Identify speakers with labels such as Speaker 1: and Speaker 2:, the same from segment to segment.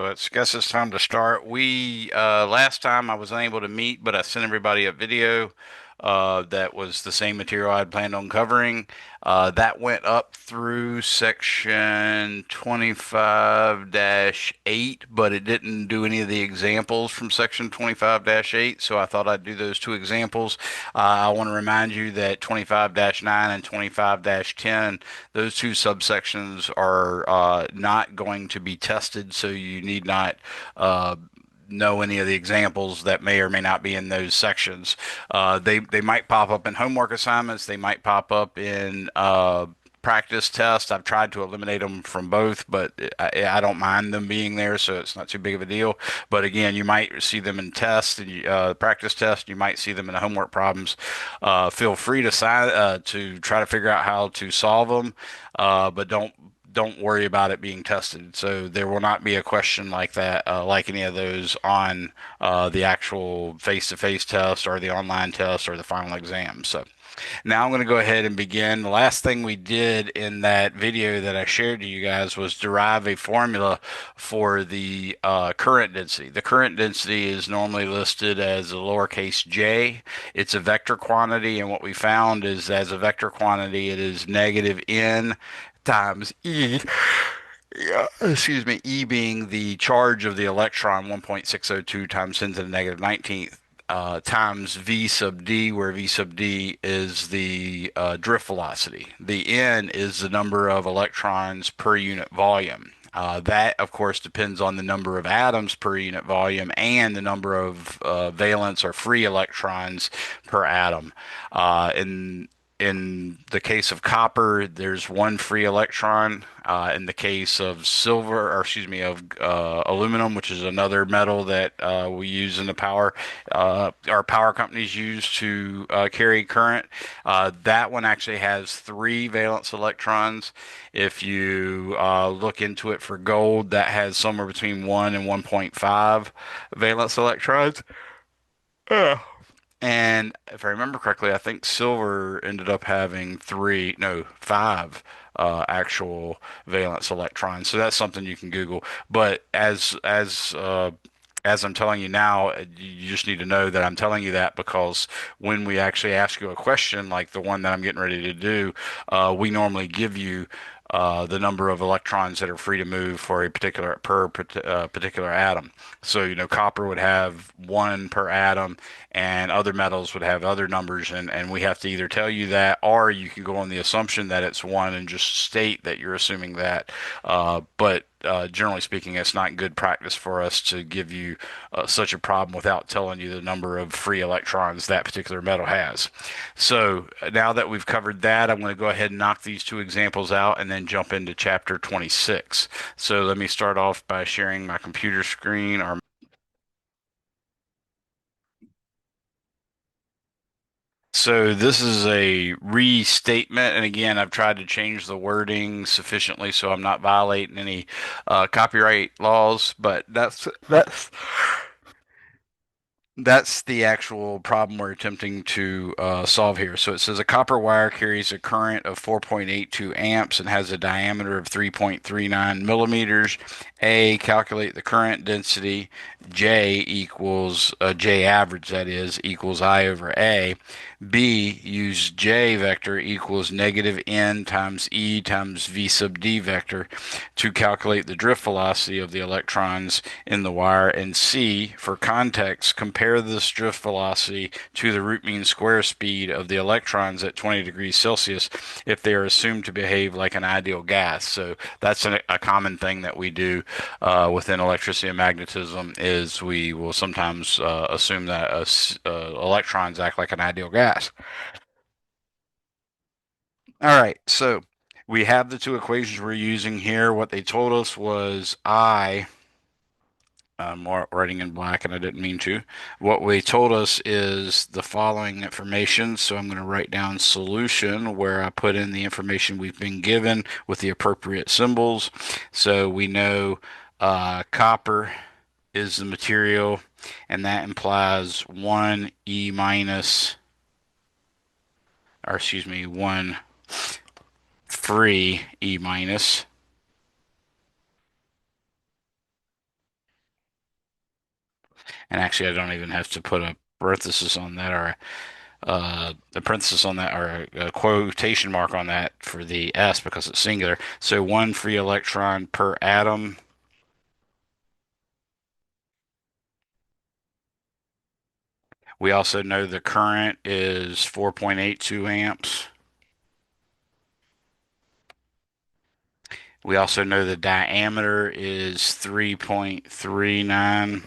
Speaker 1: I guess it's time to start. We last time I was unable to meet, but I sent everybody a video that was the same material I'd planned on covering. That went up through section 25-8, but it didn't do any of the examples from section 25-8, so I thought I'd do those two examples. I want to remind you that 25-9 and 25-10, those two subsections are not going to be tested, so you need not uh, know any of the examples that may or may not be in those sections. They might pop up in homework assignments. They might pop up in practice tests. I've tried to eliminate them from both, but I don't mind them being there, so it's not too big of a deal. But again, you might see them in tests and practice tests. You might see them in the homework problems. Feel free to try to figure out how to solve them, but don't worry about it being tested. So there will not be a question like that, like any of those on the actual face-to-face test or the online test or the final exam. So now I'm going to go ahead and begin. The last thing we did in that video that I shared to you guys was derive a formula for the current density. The current density is normally listed as a lowercase j. It's a vector quantity, and what we found is as a vector quantity, it is negative n times E. Yeah, excuse me, E being the charge of the electron, 1.602 times 10 to the negative 19th, times V sub d, where V sub d is the drift velocity. The N is the number of electrons per unit volume. That, of course, depends on the number of atoms per unit volume and the number of valence or free electrons per atom. In the case of copper, there's one free electron. In the case of silver, or excuse me, of aluminum, which is another metal that we use in the power, our power companies use to carry current, that one actually has three valence electrons. If you look into it for gold, that has somewhere between 1 and 1.5 valence electrons. And if I remember correctly, I think silver ended up having three, no, five actual valence electrons. So that's something you can Google. But as I'm telling you now, you just need to know that I'm telling you that because when we actually ask you a question like the one that I'm getting ready to do, we normally give you the number of electrons that are free to move for a particular atom. So, copper would have one per atom, and other metals would have other numbers, and we have to either tell you that, or you can go on the assumption that it's one and just state that you're assuming that. But generally speaking, it's not good practice for us to give you such a problem without telling you the number of free electrons that particular metal has. So now that we've covered that, I'm going to go ahead and knock these two examples out and then jump into chapter 26. So let me start off by sharing my computer screen. So this is a restatement, and again, I've tried to change the wording sufficiently so I'm not violating any copyright laws, but that's the actual problem we're attempting to solve here. So it says a copper wire carries a current of 4.82 amps and has a diameter of 3.39 millimeters. A, calculate the current density. J equals J average, that is, equals I over A. B, use J vector equals negative N times E times V sub D vector to calculate the drift velocity of the electrons in the wire. And C, for context, compare this drift velocity to the root mean square speed of the electrons at 20 degrees Celsius if they are assumed to behave like an ideal gas. So that's a common thing that we do within electricity and magnetism is we will sometimes assume that electrons act like an ideal gas. All right, so we have the two equations we're using here. What they told us was I'm writing in black and I didn't mean to. What they told us is the following information. So I'm going to write down solution where I put in the information we've been given with the appropriate symbols. So we know copper is the material, and that implies 1 E minus, or excuse me, 1 free E minus. And actually, I don't even have to put a parenthesis on that or a parenthesis on that or a quotation mark on that for the S because it's singular. So one free electron per atom. We also know the current is 4.82 amps. We also know the diameter is 3.39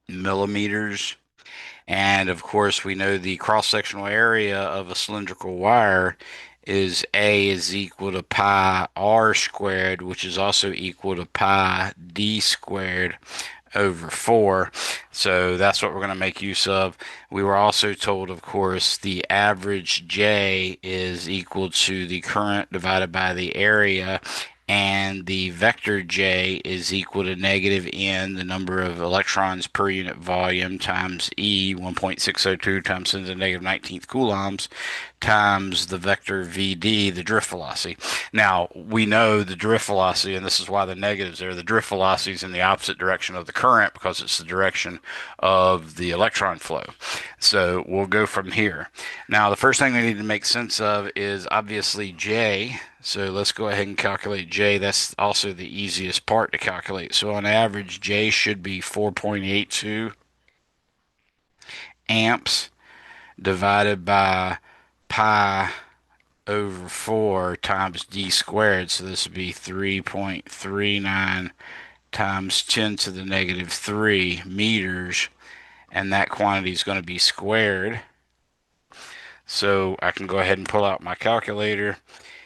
Speaker 1: millimeters. And of course, we know the cross-sectional area of a cylindrical wire is A is equal to pi r squared, which is also equal to pi d squared over 4. So that's what we're going to make use of. We were also told, of course, the average J is equal to the current divided by the area, and the vector J is equal to negative n, the number of electrons per unit volume, times E, 1.602 times 10 to the negative 19th coulombs, times the vector VD, the drift velocity. Now, we know the drift velocity, and this is why the negatives there. The drift velocity is in the opposite direction of the current because it's the direction of the electron flow. So we'll go from here. Now, the first thing we need to make sense of is obviously J. So let's go ahead and calculate J. That's also the easiest part to calculate. So on average, J should be 4.82 amps divided by pi over 4 times d squared. So this would be 3.39 times 10 to the negative 3 meters. And that quantity is going to be squared. So I can go ahead and pull out my calculator.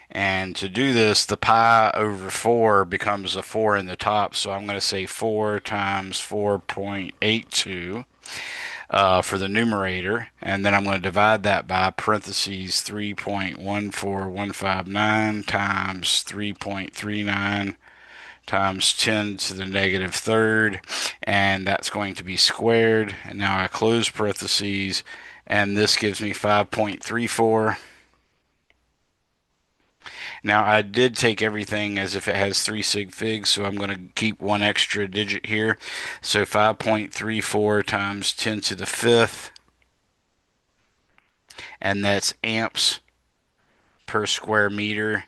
Speaker 1: And to do this, the pi over 4 becomes a 4 in the top. So I'm going to say 4 times 4.82 for the numerator, and then I'm going to divide that by parentheses 3.14159 times 3.39 times 10 to the negative third, and that's going to be squared. And now I close parentheses, and this gives me 5.34. Now I did take everything as if it has 3 sig figs, so I'm going to keep one extra digit here. So 5.34 times 10 to the fifth, and that's amps per square meter,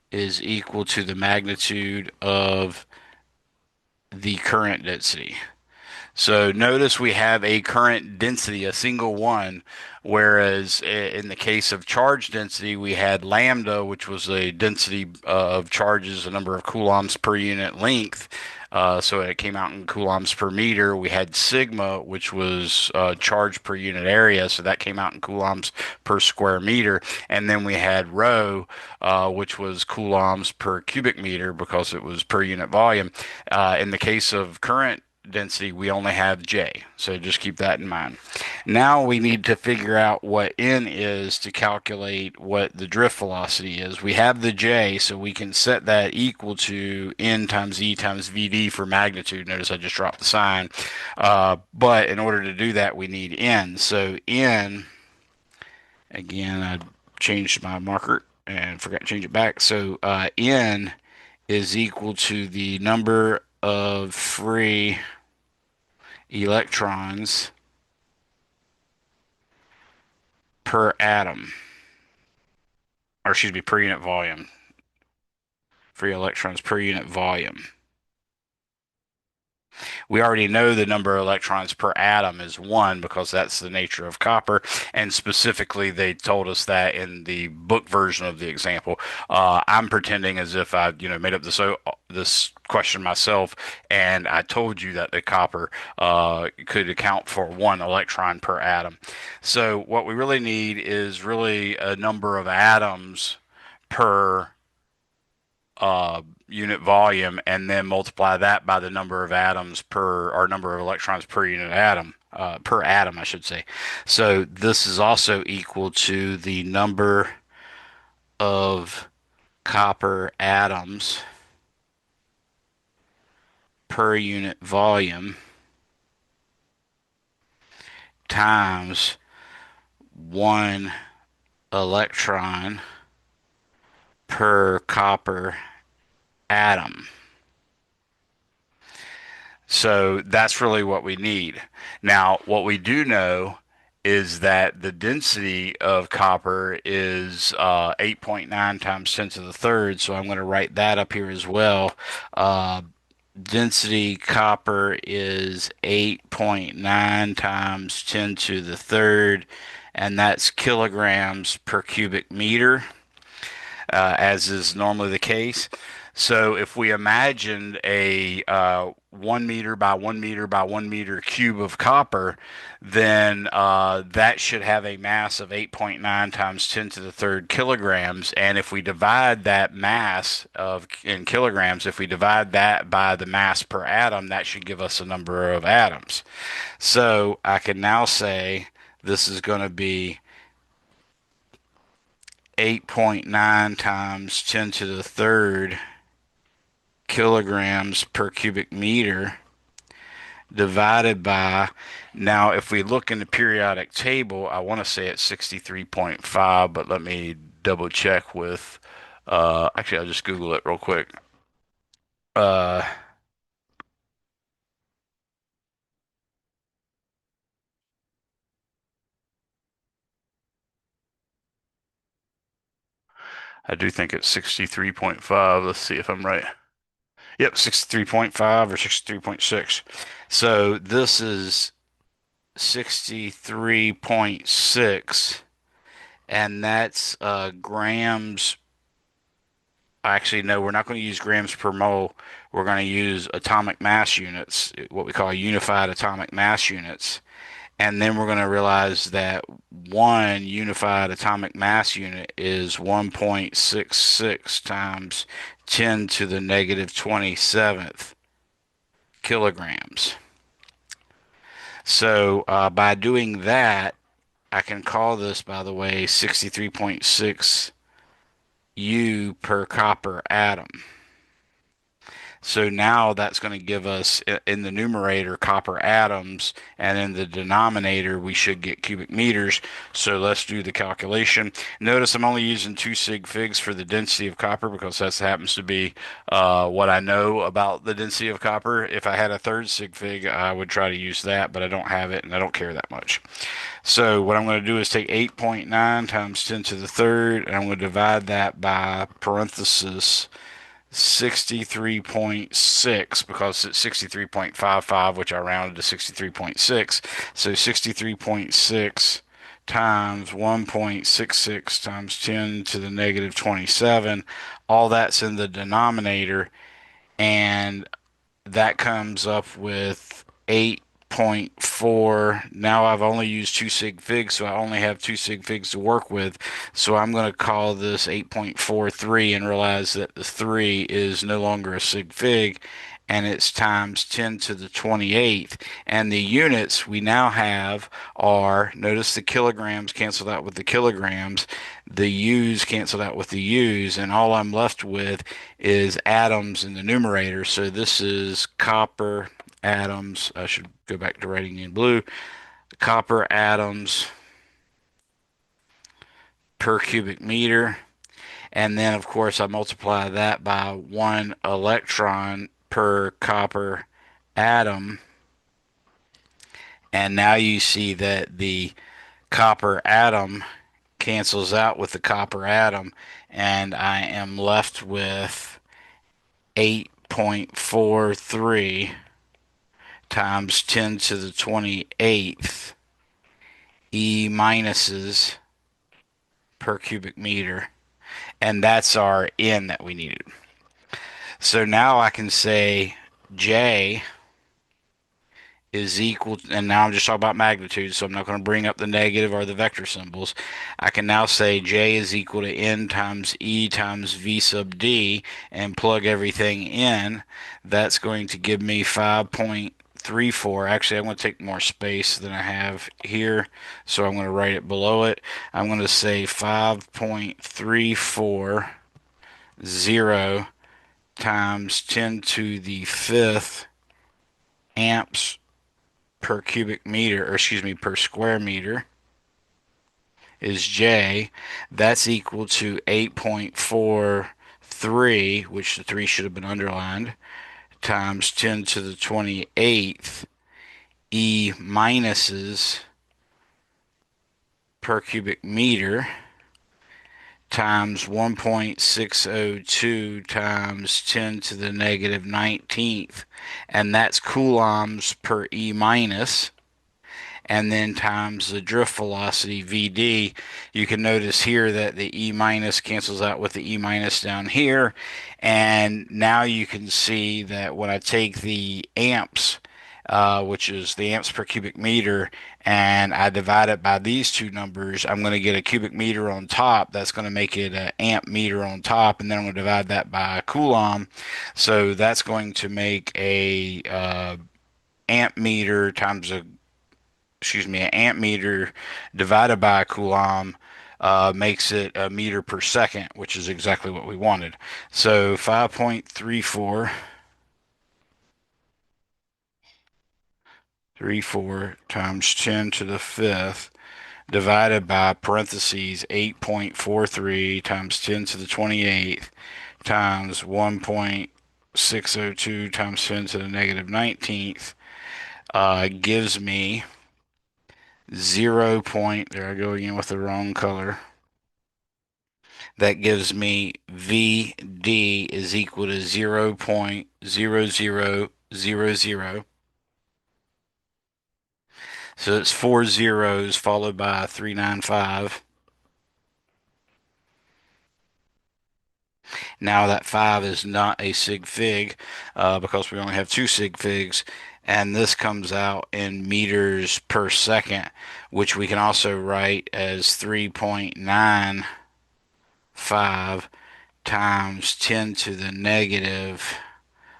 Speaker 1: is equal to the magnitude of the current density. So notice we have a current density, a single one, whereas in the case of charge density, we had lambda, which was a density of charges, a number of coulombs per unit length. So it came out in coulombs per meter. We had sigma, which was charge per unit area, so that came out in coulombs per square meter. And then we had rho, which was coulombs per cubic meter because it was per unit volume. In the case of current density, we only have J. So just keep that in mind. Now we need to figure out what N is to calculate what the drift velocity is. We have the J, so we can set that equal to N times E times VD for magnitude. Notice I just dropped the sign. But in order to do that, we need N. So N, again, I changed my marker and forgot to change it back. So N is equal to the number of free electrons per atom, or excuse me, per unit volume. Free electrons per unit volume. We already know the number of electrons per atom is 1 because that's the nature of copper. And specifically, they told us that in the book version of the example. I'm pretending as if I, made up this question myself, and I told you that the copper could account for 1 electron per atom. So what we really need is really a number of atoms per unit volume, and then multiply that by the number of atoms per, or number of electrons per unit atom, per atom, I should say. So this is also equal to the number of copper atoms per unit volume times 1 electron per copper atom. So that's really what we need. Now, what we do know is that the density of copper is 8.9 times 10 to the third. So I'm going to write that up here as well. Uh, Density copper is 8.9 times 10 to the third, and that's kilograms per cubic meter, as is normally the case. So if we imagined a 1 meter by 1 meter by 1 meter cube of copper, then that should have a mass of 8.9 times 10 to the third kilograms. And if we divide that mass of in kilograms, if we divide that by the mass per atom, that should give us a number of atoms. So I can now say this is going to be 8.9 times 10 to the third kilograms per cubic meter divided by, now if we look in the periodic table, I want to say it's 63.5, but let me double check with, actually I'll just Google it real quick. Uh, I do think it's 63.5. Let's see if I'm right. Yep, 63.5 or 63.6. So this is 63.6, and that's grams. Actually, no, we're not going to use grams per mole. We're going to use atomic mass units, what we call unified atomic mass units. And then we're going to realize that one unified atomic mass unit is 1.66 times 10 to the negative 27th kilograms. So by doing that, I can call this, by the way, 63.6 U per copper atom. So now that's going to give us in the numerator copper atoms, and in the denominator we should get cubic meters. So let's do the calculation. Notice I'm only using 2 sig figs for the density of copper because that happens to be what I know about the density of copper. If I had a third sig fig, I would try to use that, but I don't have it and I don't care that much. So what I'm going to do is take 8.9 times 10 to the third, and I'm going to divide that by parenthesis 63.6 because it's 63.55, which I rounded to 63.6. So 63.6 times 1.66 times 10 to the negative 27. All that's in the denominator, and that comes up with 8.4. Now I've only used 2 sig figs, so I only have 2 sig figs to work with. So I'm going to call this 8.43 and realize that the 3 is no longer a sig fig, and it's times 10 to the 28th. And the units we now have are, notice the kilograms canceled out with the kilograms, the U's canceled out with the U's, and all I'm left with is atoms in the numerator. So this is copper atoms. I should go back to writing in blue. Copper atoms per cubic meter. And then, of course, I multiply that by 1 electron per copper atom. And now you see that the copper atom cancels out with the copper atom, and I am left with 8.43 times 10 to the 28th E minuses per cubic meter. And that's our N that we needed. So now I can say J is equal, and now I'm just talking about magnitude, so I'm not going to bring up the negative or the vector symbols. I can now say J is equal to N times E times V sub D and plug everything in. That's going to give me 5.34. Actually, I'm going to take more space than I have here, so I'm going to write it below it. I'm going to say 5.340 times 10 to the fifth amps per cubic meter, or excuse me, per square meter is J. That's equal to 8.43, which the 3 should have been underlined, times 10 to the 28th E minuses per cubic meter times 1.602 times 10 to the negative 19th, and that's coulombs per E minus, and then times the drift velocity VD. You can notice here that the E minus cancels out with the E minus down here, and now you can see that when I take the amps, which is the amps per cubic meter, and I divide it by these two numbers, I'm going to get a cubic meter on top. That's going to make it an amp meter on top, and then I'm going to divide that by a coulomb. So that's going to make a amp meter times a an amp meter divided by a coulomb makes it a meter per second, which is exactly what we wanted. So 5.34 times 10 to the fifth divided by parentheses 8.43 times 10 to the 28th times 1.602 times 10 to the negative 19th gives me 0 point, there I go again with the wrong color. That gives me VD is equal to 0.0000. So it's four zeros followed by 395. Now that 5 is not a sig fig because we only have two sig figs. And this comes out in meters per second, which we can also write as 3.95 times 10 to the negative,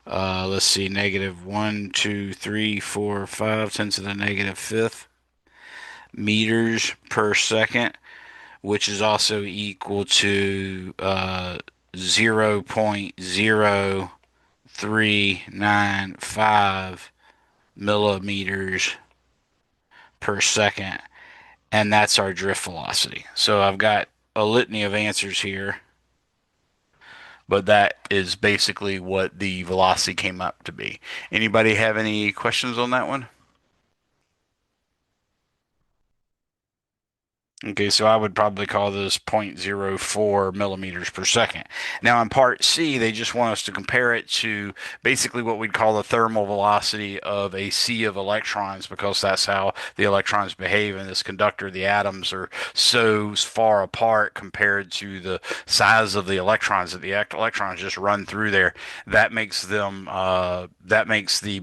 Speaker 1: let's see, negative 1, 2, 3, 4, 5, 10 to the negative fifth meters per second, which is also equal to 0.0395 millimeters per second. And that's our drift velocity. So I've got a litany of answers here, but that is basically what the velocity came up to be. Anybody have any questions on that one? Okay, so I would probably call this zero point zero 0.04 millimeters per second. Now, in part C, they just want us to compare it to basically what we'd call the thermal velocity of a sea of electrons, because that's how the electrons behave in this conductor. The atoms are so far apart compared to the size of the electrons that the electrons just run through there. That makes the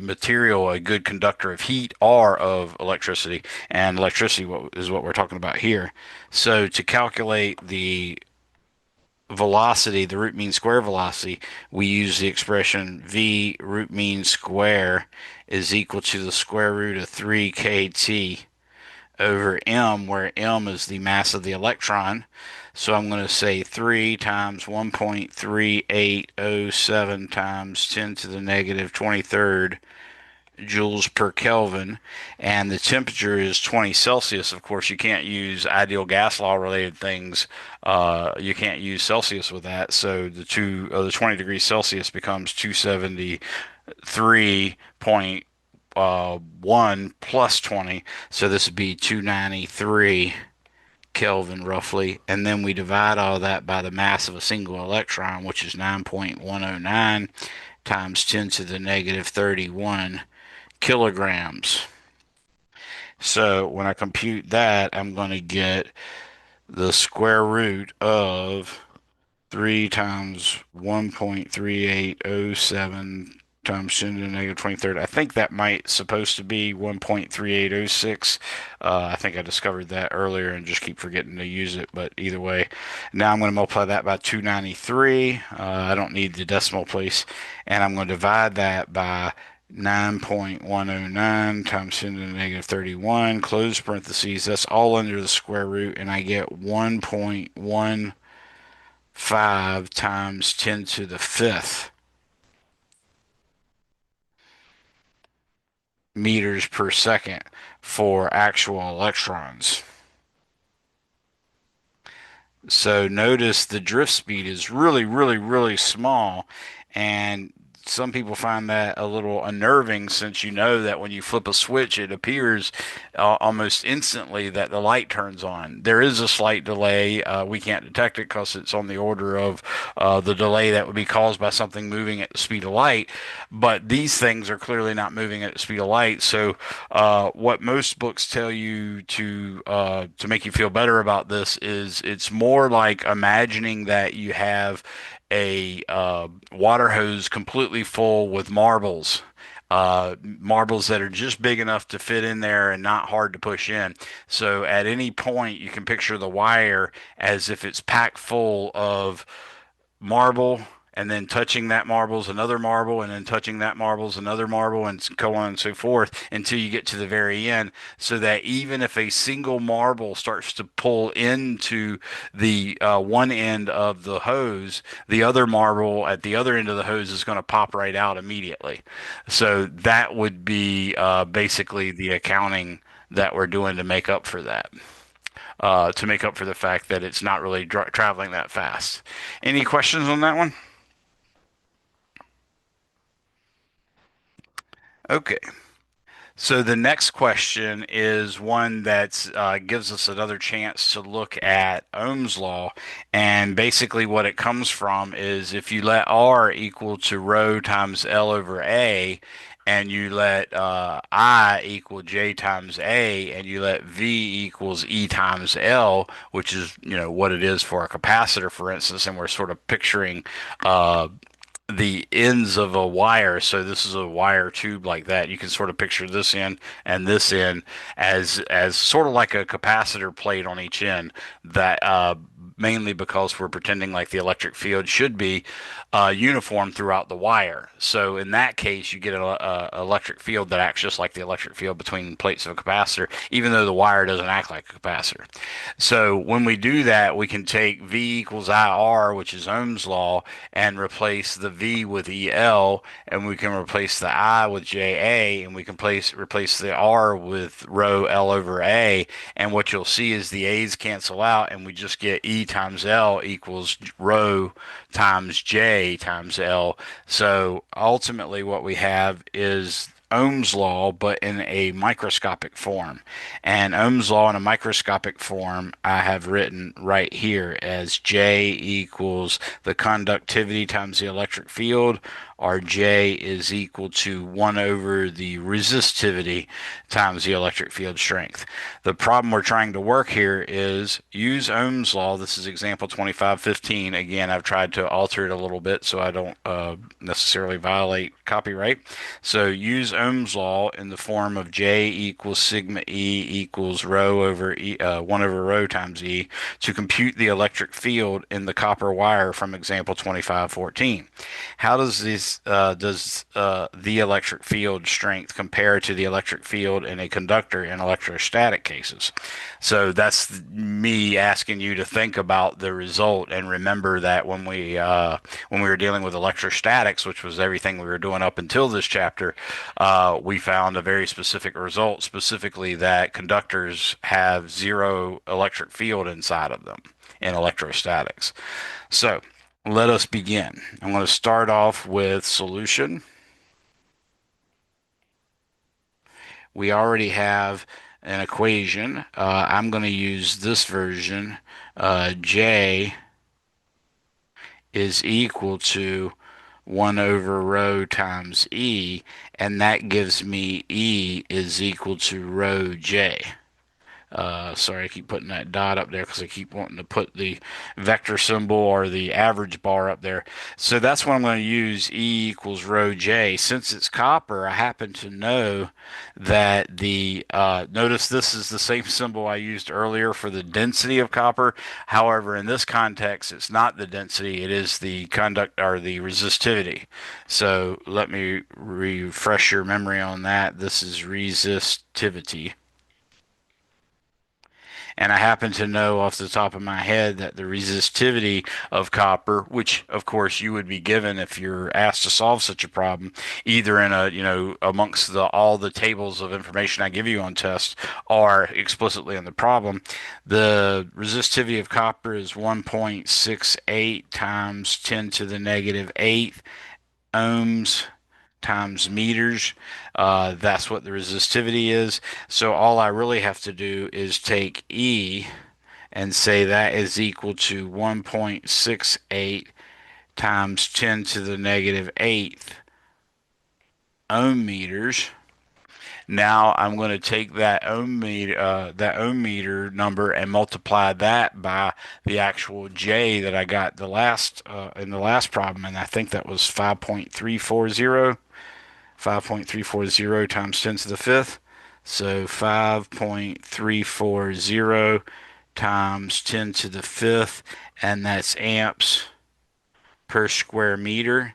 Speaker 1: material a good conductor of heat or of electricity, and electricity is what we're talking about here. So to calculate the velocity, the root mean square velocity, we use the expression v root mean square is equal to the square root of 3 kT over m, where m is the mass of the electron. So I'm going to say 3 times 1.3807 times 10 to the negative 23rd joules per Kelvin, and the temperature is 20 Celsius. Of course, you can't use ideal gas law related things. You can't use Celsius with that. So the 20 degrees Celsius becomes 273.1 plus 20. So this would be 293 Kelvin roughly. And then we divide all that by the mass of a single electron, which is 9.109 times 10 to the negative 31 kilograms. So when I compute that, I'm going to get the square root of 3 times 1.3807 times 10 to the negative 23rd. I think that might supposed to be 1.3806. I think I discovered that earlier and just keep forgetting to use it. But either way, now I'm going to multiply that by 293. I don't need the decimal place. And I'm going to divide that by 9.109 times 10 to the negative 31, close parentheses. That's all under the square root, and I get 1.15 times 10 to the fifth meters per second for actual electrons. So notice the drift speed is really, really, really small, and some people find that a little unnerving, since you know that when you flip a switch, it appears almost instantly that the light turns on. There is a slight delay. We can't detect it because it's on the order of the delay that would be caused by something moving at the speed of light. But these things are clearly not moving at the speed of light. So, what most books tell you to make you feel better about this is it's more like imagining that you have a water hose completely full with marbles. Marbles that are just big enough to fit in there and not hard to push in. So at any point, you can picture the wire as if it's packed full of marble, and then touching that marble's another marble, and then touching that marble's another marble, and so on and so forth until you get to the very end. So that even if a single marble starts to pull into the one end of the hose, the other marble at the other end of the hose is going to pop right out immediately. So that would be basically the accounting that we're doing to make up for that. To make up for the fact that it's not really traveling that fast. Any questions on that one? Okay. So the next question is one that gives us another chance to look at Ohm's law, and basically what it comes from is if you let R equal to rho times L over A, and you let I equal J times A, and you let V equals E times L, which is what it is for a capacitor, for instance, and we're sort of picturing uh, the ends of a wire. So this is a wire tube like that. You can sort of picture this end and this end as sort of like a capacitor plate on each end. That mainly because we're pretending like the electric field should be uniform throughout the wire. So in that case, you get an electric field that acts just like the electric field between plates of a capacitor, even though the wire doesn't act like a capacitor. So when we do that, we can take V equals IR, which is Ohm's law, and replace the V with EL, and we can replace the I with JA, and we can replace the R with rho L over A. And what you'll see is the A's cancel out, and we just get E times L equals rho times J times L. So ultimately, what we have is Ohm's law, but in a microscopic form. And Ohm's law in a microscopic form, I have written right here as J equals the conductivity times the electric field, or J is equal to 1 over the resistivity times the electric field strength. The problem we're trying to work here is use Ohm's law. This is example 2515. Again, I've tried to alter it a little bit so I don't necessarily violate copyright. So use Ohm's law in the form of J equals sigma E equals rho over 1 over rho times E to compute the electric field in the copper wire from example 2514. How does the electric field strength compare to the electric field in a conductor in electrostatic cases? So that's me asking you to think about the result and remember that when we were dealing with electrostatics, which was everything we were doing up until this chapter, we found a very specific result, specifically that conductors have zero electric field inside of them in electrostatics. So let us begin. I'm going to start off with solution. We already have an equation. I'm going to use this version. J is equal to 1 over rho times E, and that gives me E is equal to rho J. Sorry, I keep putting that dot up there because I keep wanting to put the vector symbol or the average bar up there. So that's what I'm going to use, E equals rho J. Since it's copper, I happen to know that notice this is the same symbol I used earlier for the density of copper. However, in this context, it's not the density, it is the conduct or the resistivity. So let me refresh your memory on that. This is resistivity. And I happen to know off the top of my head that the resistivity of copper, which of course you would be given if you're asked to solve such a problem, either in amongst all the tables of information I give you on tests or explicitly in the problem, the resistivity of copper is 1.68 times 10 to the negative 8 ohms times meters. That's what the resistivity is. So all I really have to do is take E and say that is equal to 1.68 times 10 to the negative eighth ohm meters. Now I'm going to take that ohm meter number and multiply that by the actual J that I got in the last problem, and I think that was 5.340. 5.340 times 10 to the fifth. So 5.340 times 10 to the fifth, and that's amps per square meter.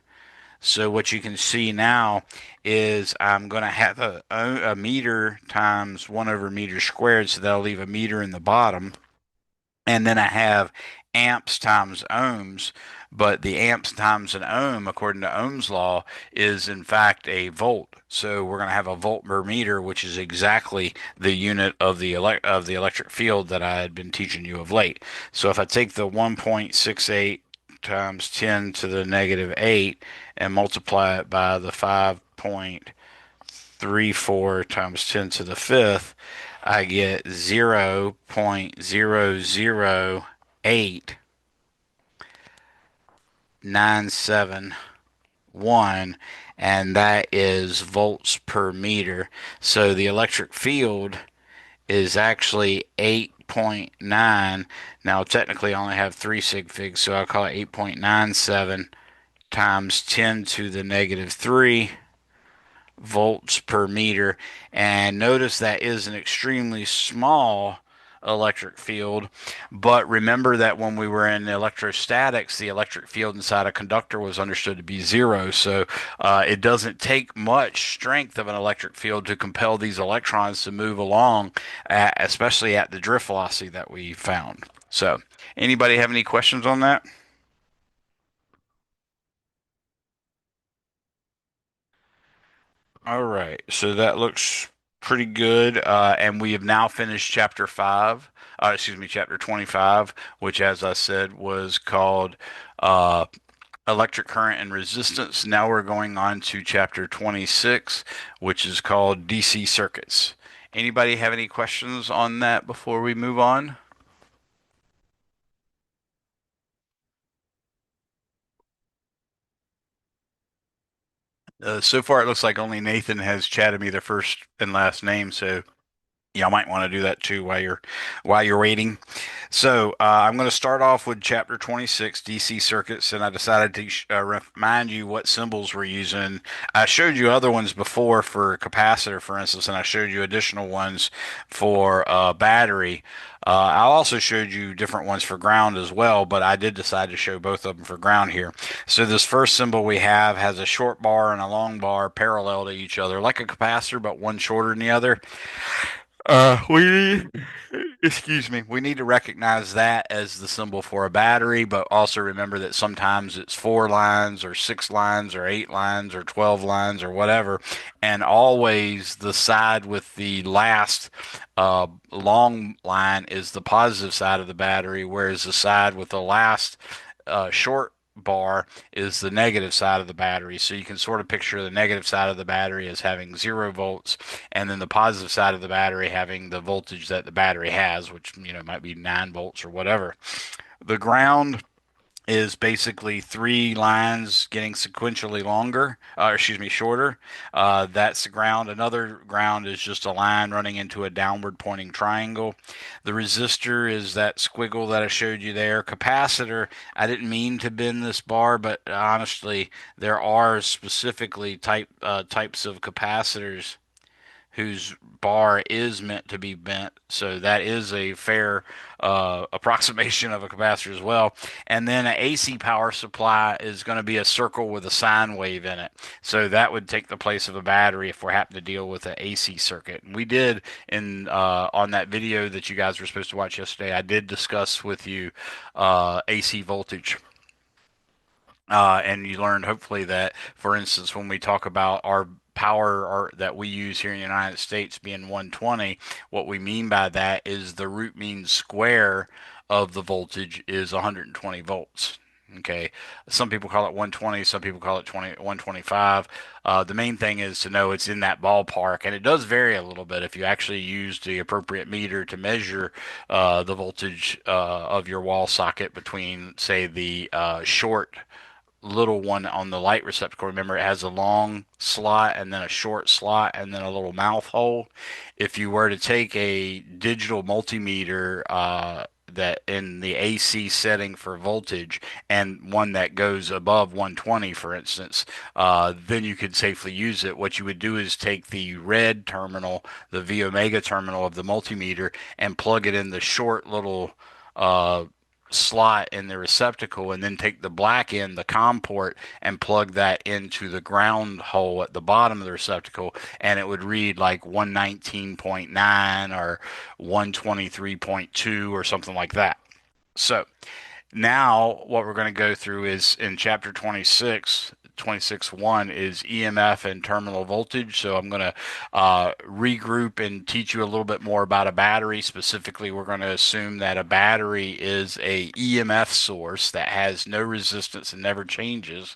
Speaker 1: So what you can see now is I'm going to have a meter times 1 over meter squared, so that'll leave a meter in the bottom. And then I have amps times ohms, but the amps times an ohm, according to Ohm's law, is in fact a volt. So we're going to have a volt per meter, which is exactly the unit of the electric field that I had been teaching you of late. So if I take the 1.68 times 10 to the negative 8 and multiply it by the 5.34 times 10 to the fifth, I get 0.00897 and that is volts per meter. So the electric field is actually 8.9. Now, technically, I only have 3 sig figs, so I'll call it 8.97 times 10 to the negative 3 volts per meter. And notice that is an extremely small electric field. But remember that when we were in electrostatics, the electric field inside a conductor was understood to be zero. So it doesn't take much strength of an electric field to compel these electrons to move along, especially at the drift velocity that we found. So, anybody have any questions on that? All right, so that looks pretty good. And we have now finished chapter 5, chapter 25, which, as I said, was called uh, Electric Current and Resistance. Now we're going on to chapter 26, which is called DC Circuits. Anybody have any questions on that before we move on? So far, it looks like only Nathan has chatted me their first and last name, so yeah, I might want to do that too while you're waiting. So I'm going to start off with chapter 26, DC circuits, and I decided to remind you what symbols we're using. I showed you other ones before for capacitor, for instance, and I showed you additional ones for battery. I also showed you different ones for ground as well, but I did decide to show both of them for ground here. So this first symbol we have has a short bar and a long bar parallel to each other, like a capacitor, but one shorter than the other. We need, excuse me, we need to recognize that as the symbol for a battery, but also remember that sometimes it's 4 lines or 6 lines or 8 lines or 12 lines or whatever. And always the side with the last long line is the positive side of the battery, whereas the side with the last short bar is the negative side of the battery. So you can sort of picture the negative side of the battery as having 0 volts, and then the positive side of the battery having the voltage that the battery has, which might be 9 volts or whatever. The ground is basically 3 lines getting sequentially longer, shorter. That's the ground. Another ground is just a line running into a downward pointing triangle. The resistor is that squiggle that I showed you there. Capacitor, I didn't mean to bend this bar, but honestly, there are specifically types of capacitors whose bar is meant to be bent. So that is a fair approximation of a capacitor as well. And then an AC power supply is going to be a circle with a sine wave in it. So that would take the place of a battery if we're having to deal with an AC circuit. And we did on that video that you guys were supposed to watch yesterday. I did discuss with you AC voltage. And you learned hopefully that, for instance, when we talk about our that we use here in the United States being 120, what we mean by that is the root mean square of the voltage is 120 volts. Okay. Some people call it 120, some people call it 125. The main thing is to know it's in that ballpark, and it does vary a little bit if you actually use the appropriate meter to measure the voltage of your wall socket between, say, the short little one on the light receptacle. Remember, it has a long slot and then a short slot and then a little mouth hole. If you were to take a digital multimeter that in the AC setting for voltage and one that goes above 120, for instance, then you could safely use it. What you would do is take the red terminal, the V omega terminal of the multimeter, and plug it in the short little uh, slot in the receptacle, and then take the black end, the COM port, and plug that into the ground hole at the bottom of the receptacle, and it would read like 119.9 or 123.2 or something like that. So now what we're going to go through is in chapter 26. 26.1 is EMF and terminal voltage. So I'm going to regroup and teach you a little bit more about a battery. Specifically, we're going to assume that a battery is a EMF source that has no resistance and never changes.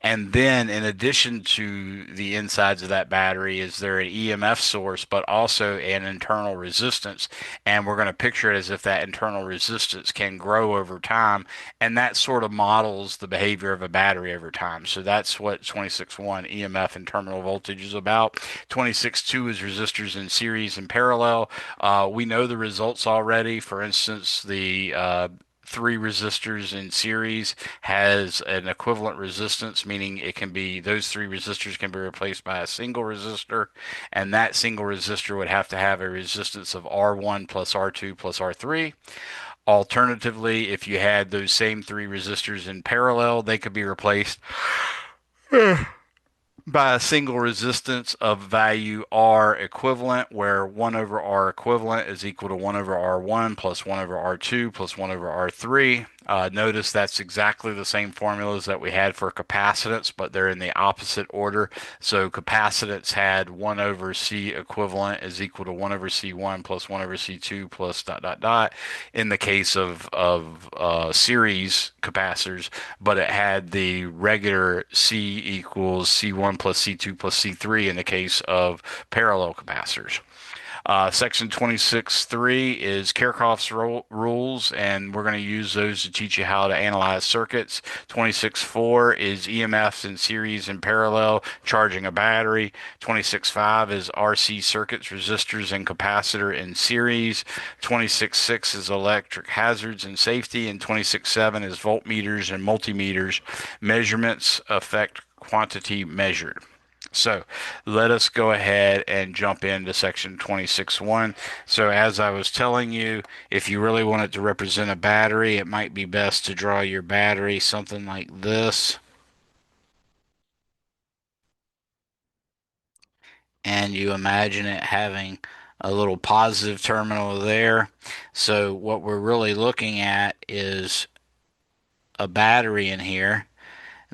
Speaker 1: And then in addition to the insides of that battery, is there an EMF source, but also an internal resistance. And we're going to picture it as if that internal resistance can grow over time. And that sort of models the behavior of a battery over time. So that's what 26.1 EMF and terminal voltage is about. 26.2 is resistors in series and parallel. We know the results already. For instance, the three resistors in series has an equivalent resistance, meaning it can be those three resistors can be replaced by a single resistor, and that single resistor would have to have a resistance of R1 plus R2 plus R3. Alternatively, if you had those same three resistors in parallel, they could be replaced by a single resistance of value R equivalent, where 1 over R equivalent is equal to 1 over R1 plus 1 over R2 plus 1 over R3. Notice that's exactly the same formulas that we had for capacitance, but they're in the opposite order. So capacitance had 1 over C equivalent is equal to 1 over C1 plus 1 over C2 plus dot dot dot in the case of series capacitors, but it had the regular C equals C1 plus C2 plus C3 in the case of parallel capacitors. Section 26.3 is Kirchhoff's rules, and we're going to use those to teach you how to analyze circuits. 26.4 is EMFs in series and parallel, charging a battery. 26.5 is RC circuits, resistors and capacitor in series. 26.6 is electric hazards and safety, and 26.7 is voltmeters and multimeters, measurements affect quantity measured. So let us go ahead and jump into section 26.1. So as I was telling you, if you really wanted to represent a battery, it might be best to draw your battery something like this. And you imagine it having a little positive terminal there. So what we're really looking at is a battery in here.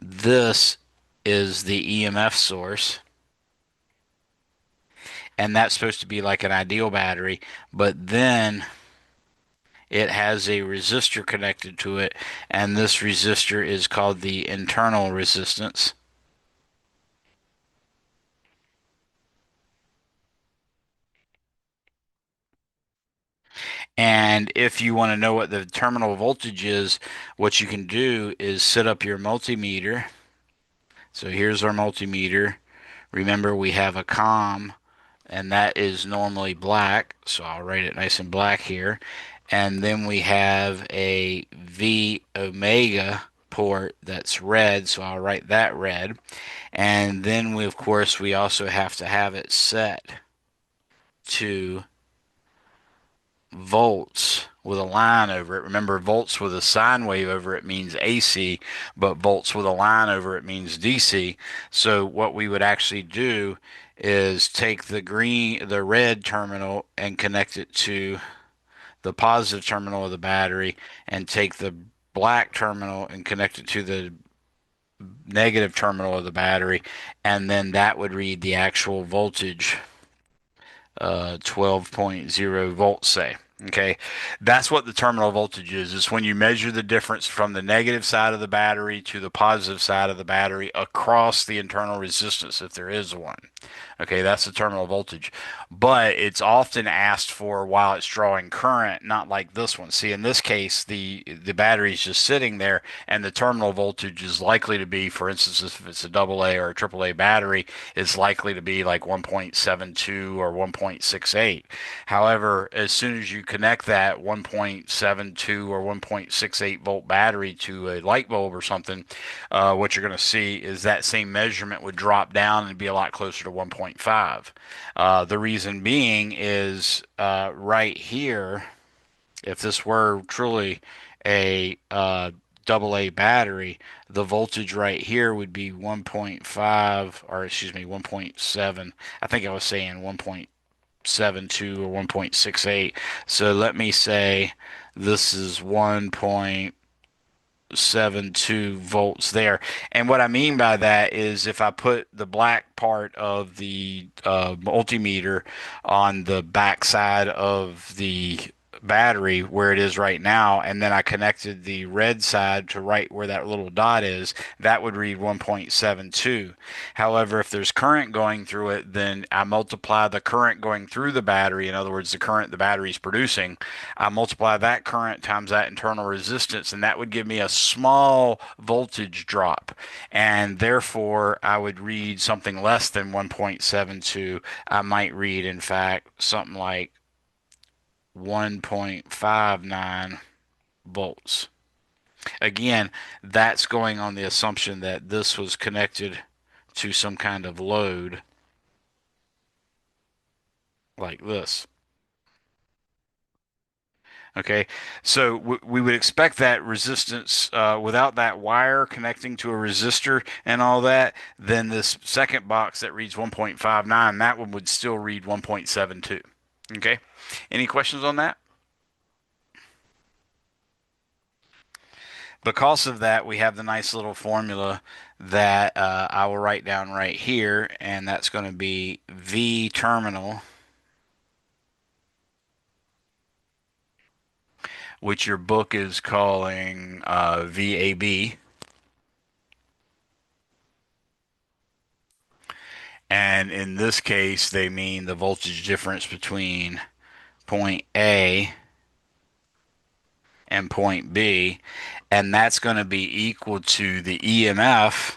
Speaker 1: This is the EMF source, and that's supposed to be like an ideal battery, but then it has a resistor connected to it, and this resistor is called the internal resistance. And if you want to know what the terminal voltage is, what you can do is set up your multimeter. So here's our multimeter. Remember, we have a COM, and that is normally black, so I'll write it nice and black here. And then we have a V omega port that's red, so I'll write that red. And then we, of course, we also have to have it set to volts with a line over it. Remember, volts with a sine wave over it means AC, but volts with a line over it means DC. So what we would actually do is take the red terminal and connect it to the positive terminal of the battery, and take the black terminal and connect it to the negative terminal of the battery, and then that would read the actual voltage, 12.0 volts, say. Okay, that's what the terminal voltage is. It's when you measure the difference from the negative side of the battery to the positive side of the battery across the internal resistance, if there is one. Okay, that's the terminal voltage. But it's often asked for while it's drawing current, not like this one. See, in this case, the battery is just sitting there, and the terminal voltage is likely to be, for instance, if it's a double A or a triple A battery, it's likely to be like 1.72 or 1.68. However, as soon as you connect that 1.72 or 1.68 volt battery to a light bulb or something, what you're going to see is that same measurement would drop down and be a lot closer to 1.5. The reason being is right here, if this were truly a double A battery, the voltage right here would be 1.5, or excuse me, 1.7. I think I was saying 1.72 or 1.68. So let me say this is 1.72 volts there. And what I mean by that is if I put the black part of the multimeter on the back side of the battery where it is right now, and then I connected the red side to right where that little dot is, that would read 1.72. However, if there's current going through it, then I multiply the current going through the battery, in other words, the current the battery is producing, I multiply that current times that internal resistance, and that would give me a small voltage drop. And therefore, I would read something less than 1.72. I might read, in fact, something like 1.59 volts. Again, that's going on the assumption that this was connected to some kind of load like this. Okay, so we would expect that resistance without that wire connecting to a resistor and all that. Then this second box that reads 1.59, that one would still read 1.72. Okay, any questions on that? Because of that, we have the nice little formula that I will write down right here, and that's going to be V terminal, which your book is calling VAB. And in this case, they mean the voltage difference between point A and point B. And that's going to be equal to the EMF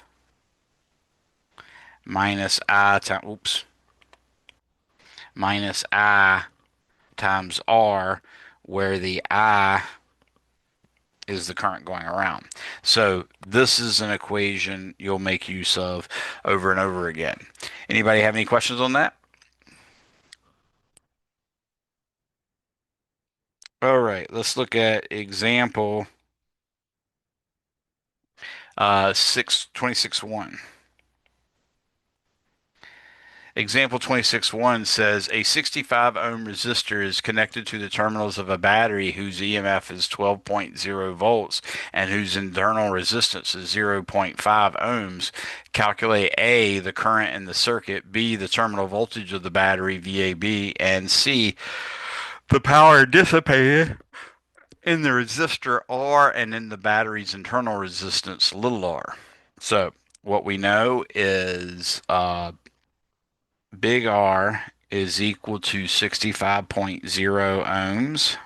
Speaker 1: minus I times, oops, minus I times R, where the I is the current going around. So this is an equation you'll make use of over and over again. Anybody have any questions on that? All right, let's look at example 626.1. Example 26.1 says a 65 ohm resistor is connected to the terminals of a battery whose EMF is 12.0 volts and whose internal resistance is zero point 0.5 ohms. Calculate A, the current in the circuit, B, the terminal voltage of the battery, VAB, and C, the power dissipated in the resistor R and in the battery's internal resistance, little r. So what we know is big R is equal to 65.0 ohms.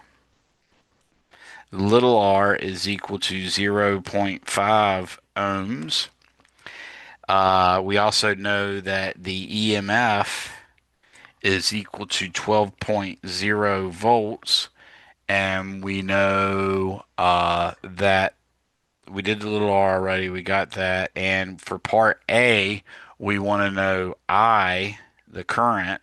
Speaker 1: Little r is equal to zero point 0.5 ohms. We also know that the EMF is equal to 12.0 volts. And we know that we did the little r already. We got that. And for part A, we want to know I, the current.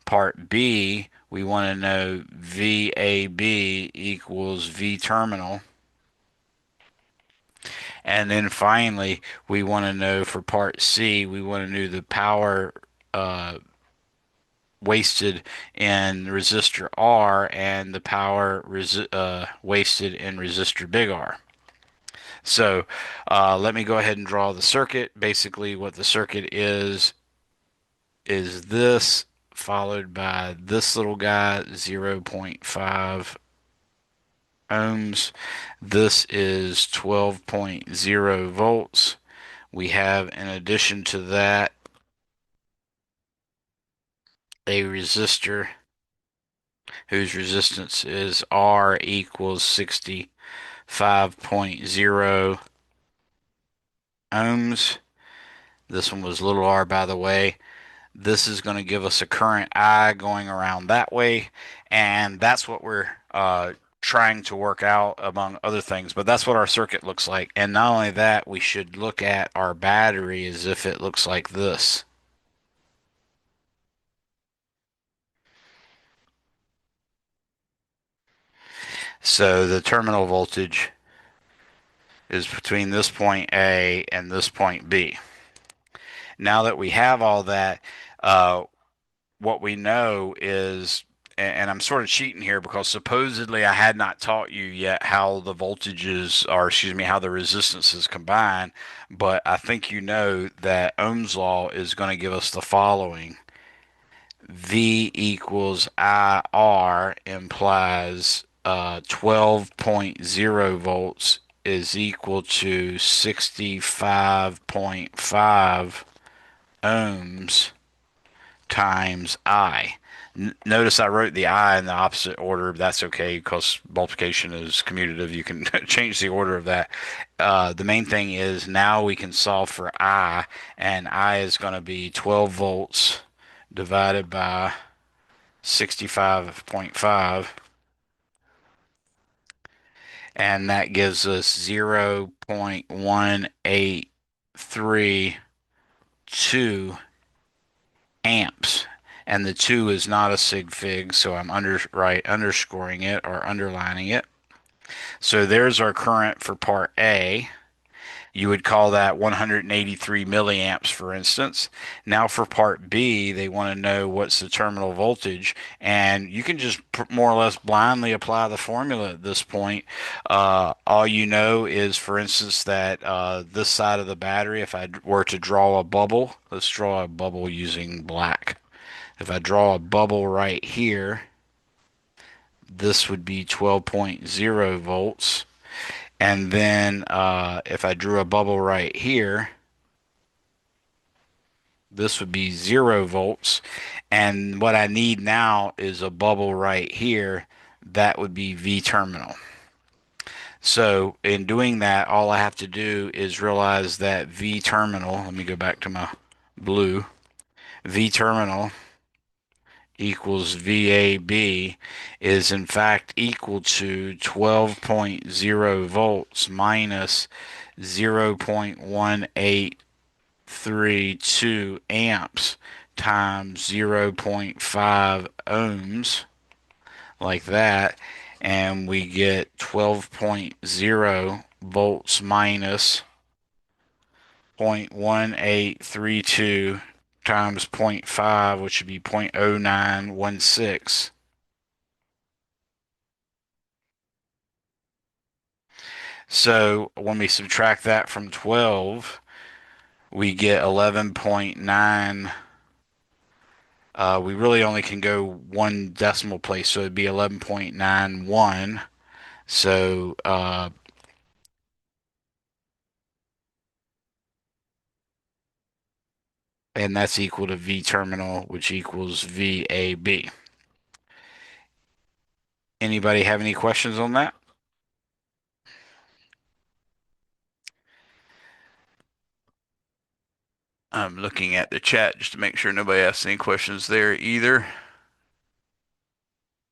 Speaker 1: Part B, we want to know VAB equals V terminal. And then finally, we want to know for part C, we want to know the power uh, wasted in resistor R and the power wasted in resistor big R. So let me go ahead and draw the circuit. Basically, what the circuit is this followed by this little guy, 0.5 ohms. This is 12.0 volts. We have, in addition to that, a resistor whose resistance is R equals 65.0 ohms. This one was little r, by the way. This is going to give us a current I going around that way, and that's what we're trying to work out among other things. But that's what our circuit looks like. And not only that, we should look at our battery as if it looks like this. So the terminal voltage is between this point A and this point B. Now that we have all that, uh, what we know is, and I'm sort of cheating here because supposedly I had not taught you yet how the voltages, or excuse me, how the resistances combine, but I think you know that Ohm's law is going to give us the following. V equals IR implies 12.0 volts is equal to 65.5 ohms times I. Notice I wrote the I in the opposite order. That's okay because multiplication is commutative. You can change the order of that. The main thing is now we can solve for I, and I is going to be 12 volts divided by 65.5, and that gives us 0.1832 amps. And the 2 is not a sig fig, so I'm underscoring it or underlining it. So there's our current for part A. You would call that 183 milliamps, for instance. Now for part B, they want to know what's the terminal voltage, and you can just more or less blindly apply the formula at this point. All you know is, for instance, that this side of the battery, if I were to draw a bubble, let's draw a bubble using black. If I draw a bubble right here, this would be 12.0 volts. And then if I drew a bubble right here, this would be 0 volts. And what I need now is a bubble right here. That would be V terminal. So in doing that, all I have to do is realize that V terminal, let me go back to my blue, V terminal equals VAB is in fact equal to 12.0 volts minus 0.1832 amps times 0.5 ohms, like that, and we get 12.0 volts minus 0.1832 times zero point 0.5, which would be 0.0916. So when we subtract that from 12, we get 11.9. We really only can go one decimal place, so it'd be 11.91. So, and that's equal to V terminal, which equals VAB. Anybody have any questions on that? I'm looking at the chat just to make sure nobody asks any questions there either.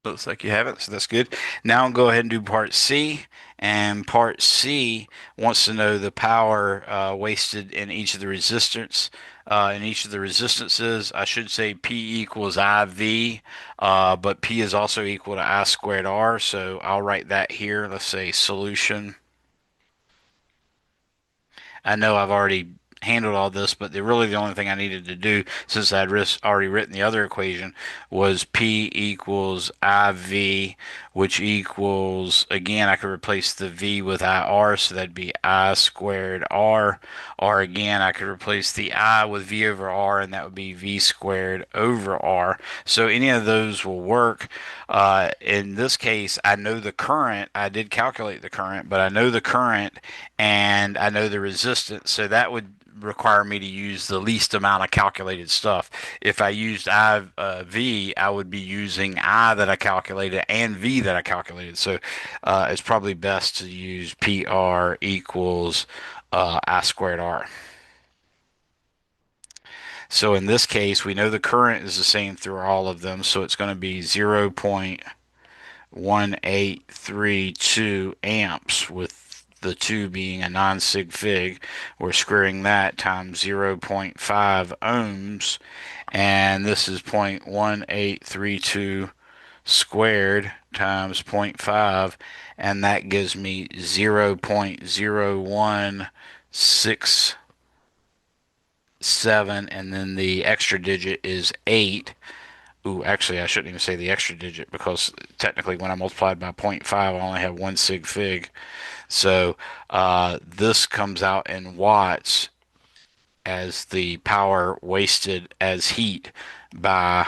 Speaker 1: Looks like you have it, so that's good. Now I'll go ahead and do part C. And part C wants to know the power wasted in each of the resistance. In each of the resistances, I should say P equals IV, but P is also equal to I squared R. So I'll write that here. Let's say solution. I know I've already handled all this, but really the only thing I needed to do, since I'd already written the other equation, was P equals IV, which equals, again, I could replace the V with IR, so that'd be I squared R. Or again, I could replace the I with V over R, and that would be V squared over R. So any of those will work. In this case, I know the current. I did calculate the current, but I know the current and I know the resistance. So that would require me to use the least amount of calculated stuff. If I used IV, I would be using I that I calculated and V that I calculated. So it's probably best to use PR equals I squared R. So in this case, we know the current is the same through all of them. So it's going to be 0.1832 amps, with the 2 being a non-sig fig. We're squaring that times 0.5 ohms, and this is 0.1832 squared times zero point 0.5, and that gives me 0.0167, and then the extra digit is 8. Ooh, actually, I shouldn't even say the extra digit, because technically when I multiplied by zero point 0.5, I only have one sig fig. So this comes out in watts as the power wasted as heat by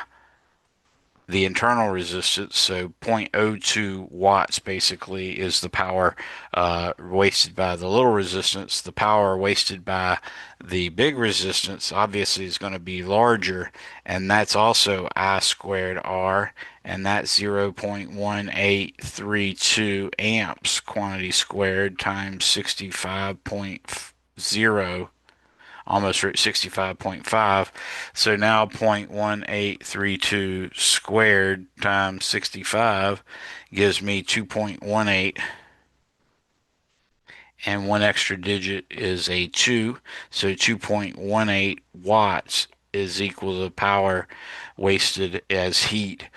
Speaker 1: the internal resistance. So zero point zero 0.02 watts basically is the power wasted by the little resistance. The power wasted by the big resistance obviously is going to be larger, and that's also I squared R, and that's 0.1832 amps quantity squared times 65.0, almost reached 65.5. So now 0.1832 squared times 65 gives me 2.18, and one extra digit is a 2. So 2.18 watts is equal to the power wasted as heat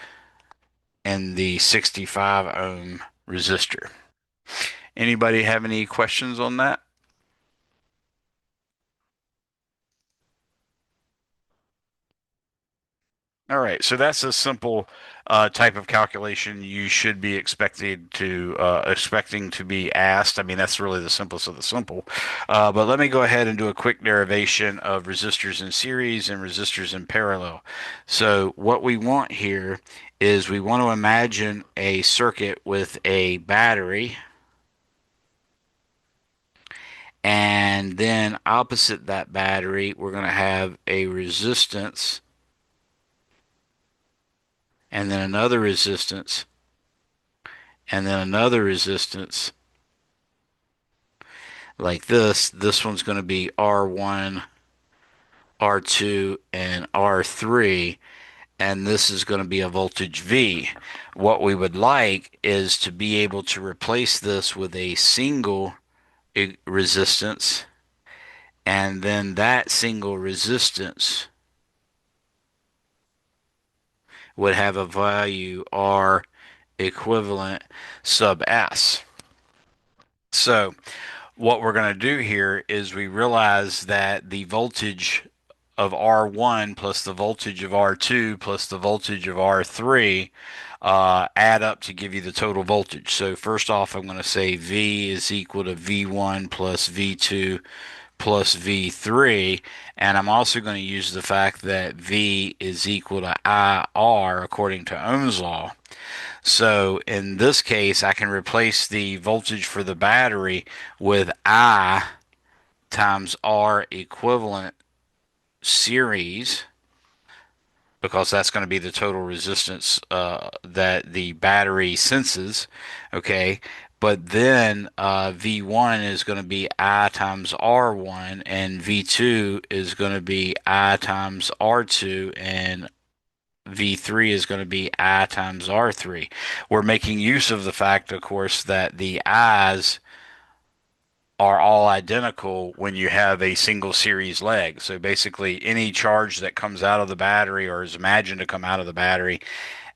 Speaker 1: in the 65 ohm resistor. Anybody have any questions on that? All right, so that's a simple type of calculation you should be expecting to be asked. I mean, that's really the simplest of the simple. But let me go ahead and do a quick derivation of resistors in series and resistors in parallel. So what we want here is we want to imagine a circuit with a battery, and then opposite that battery, we're going to have a resistance, and then another resistance, and then another resistance like this. This one's going to be R1, R2, and R3, and this is going to be a voltage V. What we would like is to be able to replace this with a single resistance, and then that single resistance would have a value R equivalent sub S. So what we're going to do here is we realize that the voltage of R1 plus the voltage of R2 plus the voltage of R3 add up to give you the total voltage. So first off, I'm going to say V is equal to V1 plus V2 plus V3, and I'm also going to use the fact that V is equal to IR according to Ohm's law. So in this case, I can replace the voltage for the battery with I times R equivalent series, because that's going to be the total resistance that the battery senses. Okay. But then V1 is going to be I times R1, and V2 is going to be I times R2, and V3 is going to be I times R3. We're making use of the fact, of course, that the I's are all identical when you have a single series leg. So basically, any charge that comes out of the battery or is imagined to come out of the battery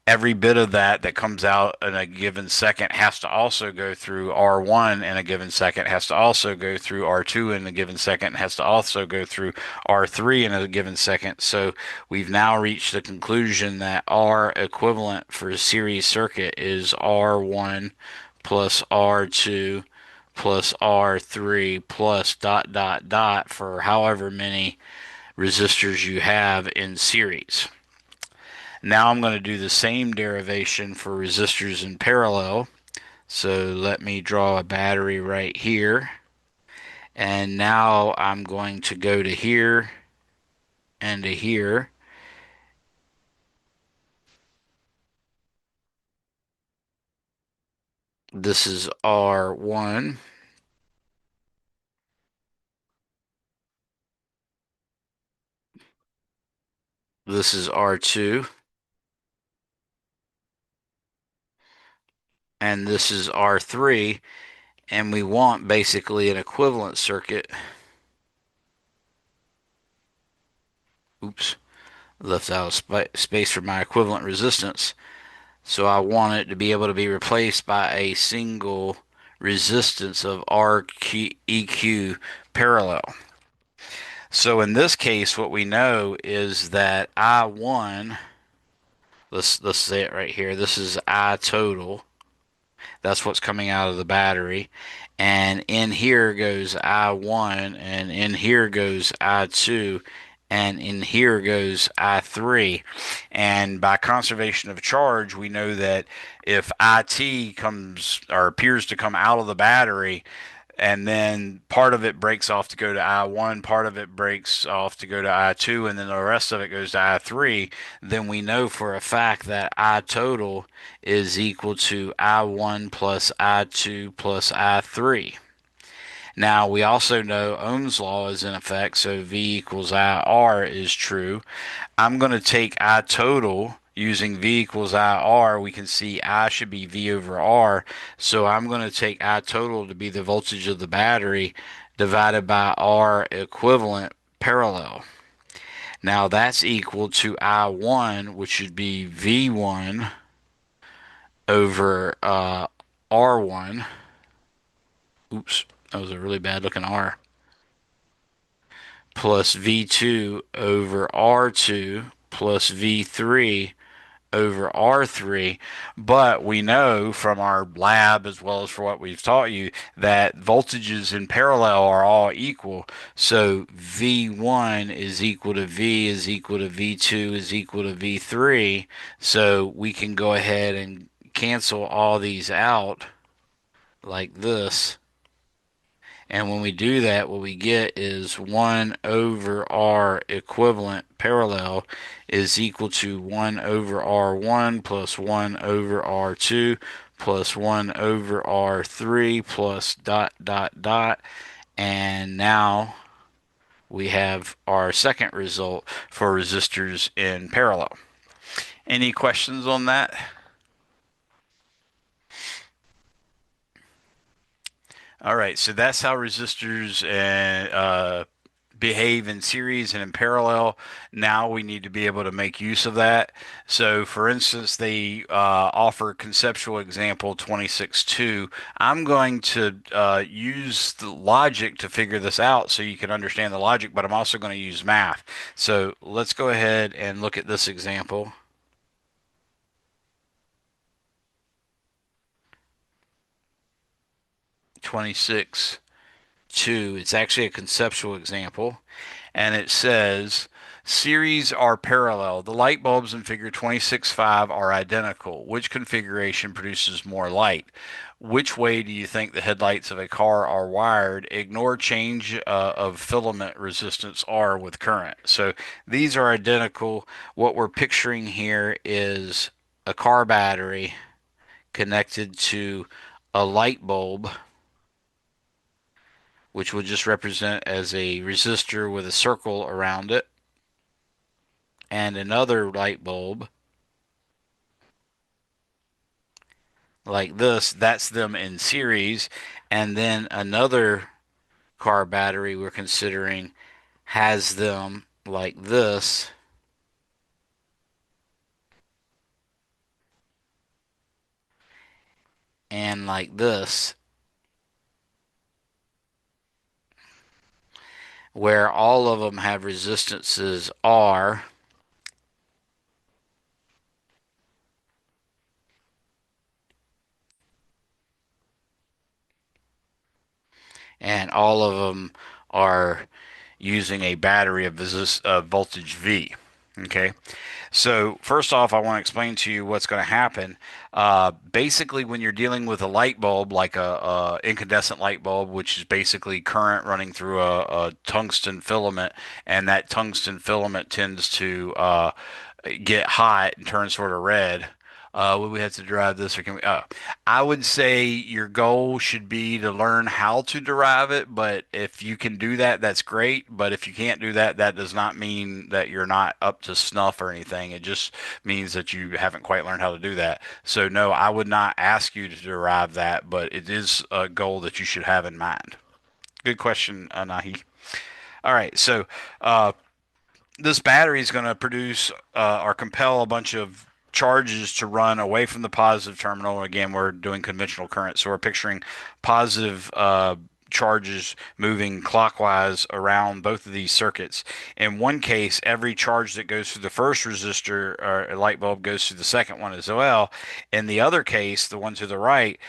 Speaker 1: every bit of that comes out in a given second has to also go through R1 in a given second, has to also go through R2 in a given second, has to also go through R3 in a given second. So we've now reached the conclusion that R equivalent for a series circuit is R1 plus R2 plus R3 plus dot dot dot for however many resistors you have in series. Now I'm going to do the same derivation for resistors in parallel. So let me draw a battery right here. And now I'm going to go to here and to here. This is R1. This is R2. And this is R3. And we want basically an equivalent circuit. Oops, left out space for my equivalent resistance. So I want it to be able to be replaced by a single resistance of REQ parallel. So in this case, what we know is that I1, let's say it right here. This is I total. That's what's coming out of the battery. And in here goes I1, and in here goes I2, and in here goes I3. And by conservation of charge, we know that if IT comes or appears to come out of the battery, and then part of it breaks off to go to I1, part of it breaks off to go to I2, and then the rest of it goes to I3, then we know for a fact that I total is equal to I1 plus I2 plus I3. Now, we also know Ohm's law is in effect, so V equals IR is true. I'm going to take I total using V equals IR. We can see I should be V over R. So I'm going to take I total to be the voltage of the battery divided by R equivalent parallel. Now that's equal to I1, which should be V1 over R1. Oops, that was a really bad looking R. Plus V2 over R2 plus V3 over R3, but we know from our lab as well as for what we've taught you that voltages in parallel are all equal. So V1 is equal to V is equal to V2 is equal to V3. So we can go ahead and cancel all these out like this. And when we do that, what we get is 1 over R equivalent parallel is equal to 1 over R1 plus 1 over R2 plus 1 over R3 plus dot dot dot. And now we have our second result for resistors in parallel. Any questions on that? All right, so that's how resistors behave in series and in parallel. Now we need to be able to make use of that. So, for instance, they offer conceptual example 26.2. I'm going to use the logic to figure this out so you can understand the logic, but I'm also going to use math. So let's go ahead and look at this example. 26.2. It's actually a conceptual example. And it says series are parallel. The light bulbs in figure 26.5 are identical. Which configuration produces more light? Which way do you think the headlights of a car are wired? Ignore change of filament resistance R with current. So these are identical. What we're picturing here is a car battery connected to a light bulb, which would just represent as a resistor with a circle around it, and another light bulb like this. That's them in series. And then another car battery we're considering has them like this. and like this, where all of them have resistances R, and all of them are using a battery of voltage V. Okay. So first off, I want to explain to you what's going to happen. Basically, when you're dealing with a light bulb, like a incandescent light bulb, which is basically current running through a tungsten filament, and that tungsten filament tends to get hot and turn sort of red. Would we have to derive this, or can we? I would say your goal should be to learn how to derive it, but if you can do that, that's great. But if you can't do that, that does not mean that you're not up to snuff or anything. It just means that you haven't quite learned how to do that. So, no, I would not ask you to derive that, but it is a goal that you should have in mind. Good question, Nahi. All right, so this battery is going to produce or compel a bunch of charges to run away from the positive terminal. Again, we're doing conventional current, so we're picturing positive charges moving clockwise around both of these circuits. In one case, every charge that goes through the first resistor or light bulb goes through the second one as well. In the other case, the one to the right,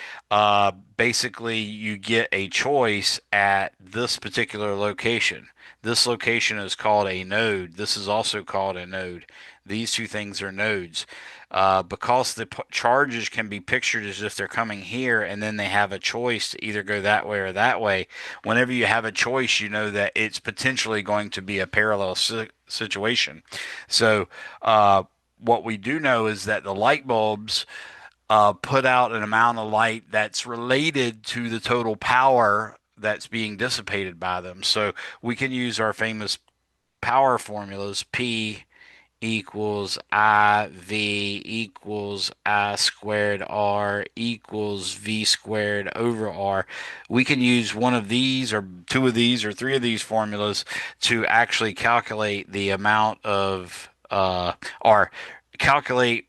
Speaker 1: basically you get a choice at this particular location. This location is called a node. This is also called a node. These two things are nodes. Because the charges can be pictured as if they're coming here and then they have a choice to either go that way or that way. Whenever you have a choice, you know that it's potentially going to be a parallel situation. So, what we do know is that the light bulbs put out an amount of light that's related to the total power that's being dissipated by them. So we can use our famous power formulas: P equals IV equals I squared R equals V squared over R. We can use one of these or two of these or three of these formulas to actually calculate the amount of or calculate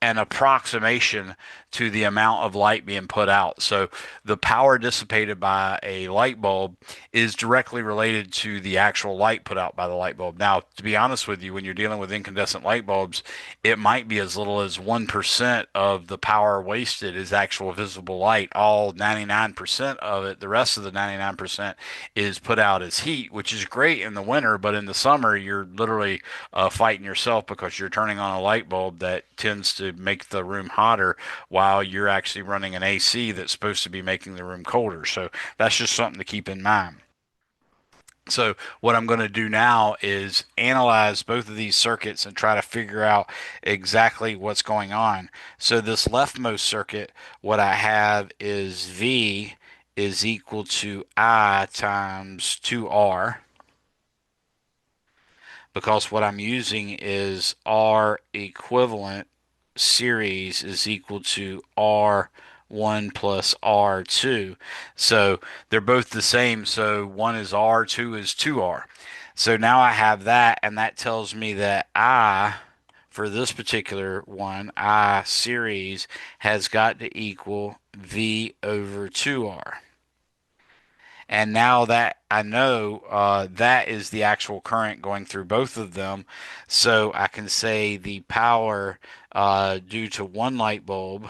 Speaker 1: an approximation to the amount of light being put out. So the power dissipated by a light bulb is directly related to the actual light put out by the light bulb. Now, to be honest with you, when you're dealing with incandescent light bulbs, it might be as little as 1% of the power wasted is actual visible light. All 99% of it, the rest of the 99% is put out as heat, which is great in the winter, but in the summer, you're literally fighting yourself because you're turning on a light bulb that tends to make the room hotter while you're actually running an AC that's supposed to be making the room colder. So that's just something to keep in mind. So what I'm going to do now is analyze both of these circuits and try to figure out exactly what's going on. So this leftmost circuit, what I have is V is equal to I times 2R, because what I'm using is R equivalent series is equal to R1 plus R2. So they're both the same. So one is R, two is 2R. So now I have that, and that tells me that I, for this particular one, I series has got to equal V over 2R. And now that I know that is the actual current going through both of them, so I can say the power due to one light bulb,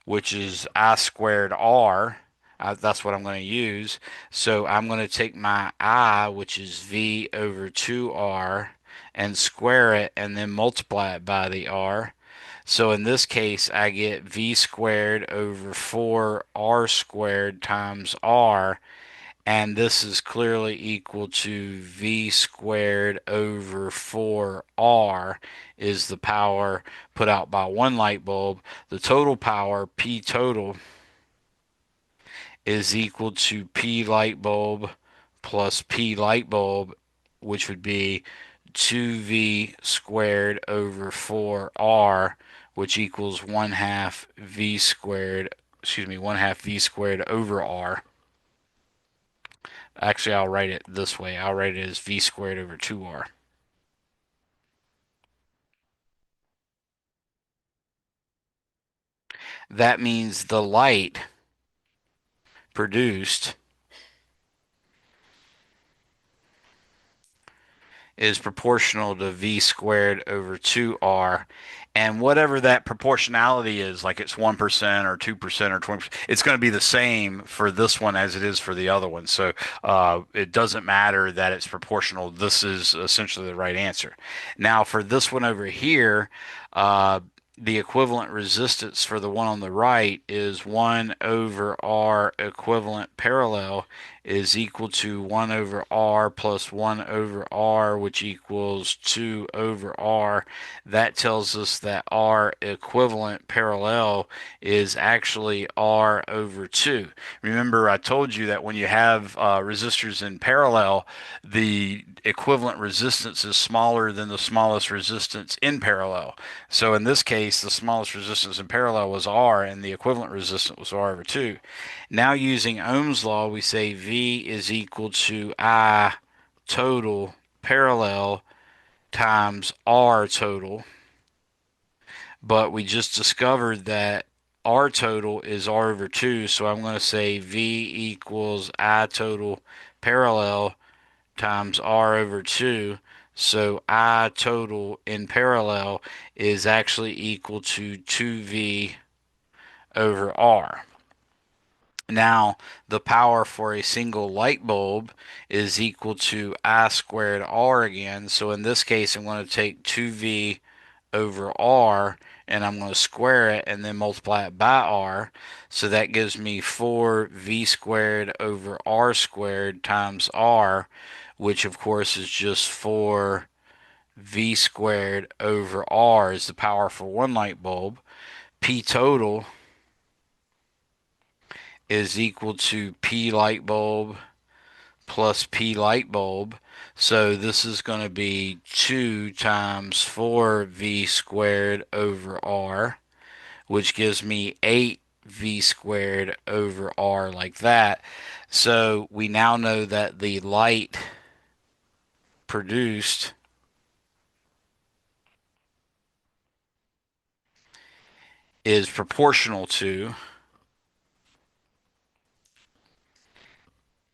Speaker 1: which is I squared R, that's what I'm going to use. So I'm going to take my I, which is V over 2R, and square it and then multiply it by the R. So in this case, I get V squared over 4R squared times R, and this is clearly equal to V squared over 4R is the power put out by one light bulb. The total power, P total, is equal to P light bulb plus P light bulb, which would be 2V squared over 4R, which equals 1 half V squared, 1 half V squared over R. Actually, I'll write it this way. I'll write it as V squared over 2R. that means the light produced is proportional to v squared over 2r. And whatever that proportionality is, like it's 1% or 2% or 20%, it's going to be the same for this one as it is for the other one. So it doesn't matter that it's proportional. This is essentially the right answer. Now, for this one over here, uh, the equivalent resistance for the one on the right is 1 over R equivalent parallel is equal to 1 over R plus 1 over R, which equals 2 over R. That tells us that R equivalent parallel is actually R over 2. Remember, I told you that when you have resistors in parallel, the equivalent resistance is smaller than the smallest resistance in parallel. So in this case, the smallest resistance in parallel was R, and the equivalent resistance was R over 2. Now using Ohm's law, we say V is equal to I total parallel times R total. But we just discovered that R total is R over 2, so I'm going to say V equals I total parallel times R over 2. So I total in parallel is actually equal to 2V over R. Now, the power for a single light bulb is equal to I squared R again. So in this case, I'm going to take 2V over R and I'm going to square it and then multiply it by R. So that gives me 4V squared over R squared times R, which of course is just 4V squared over R is the power for one light bulb. P total is equal to P light bulb plus P light bulb. So this is going to be 2 times 4V squared over R, which gives me 8V squared over R like that. So we now know that the light produced is proportional to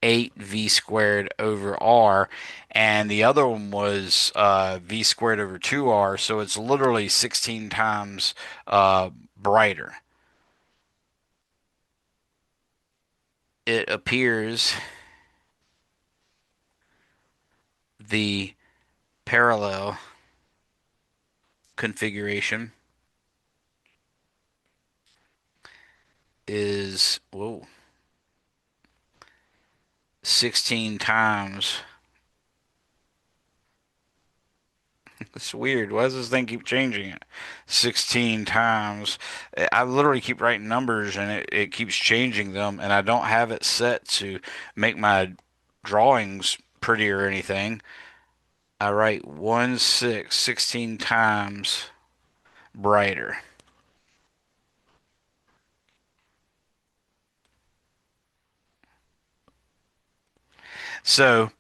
Speaker 1: 8V squared over R, and the other one was V squared over 2R, so it's literally 16 times brighter. It appears the parallel configuration is, whoa, 16 times. It's weird. Why does this thing keep changing it? 16 times. I literally keep writing numbers and it keeps changing them, and I don't have it set to make my drawings pretty or anything. I write 1 6 16 times brighter. So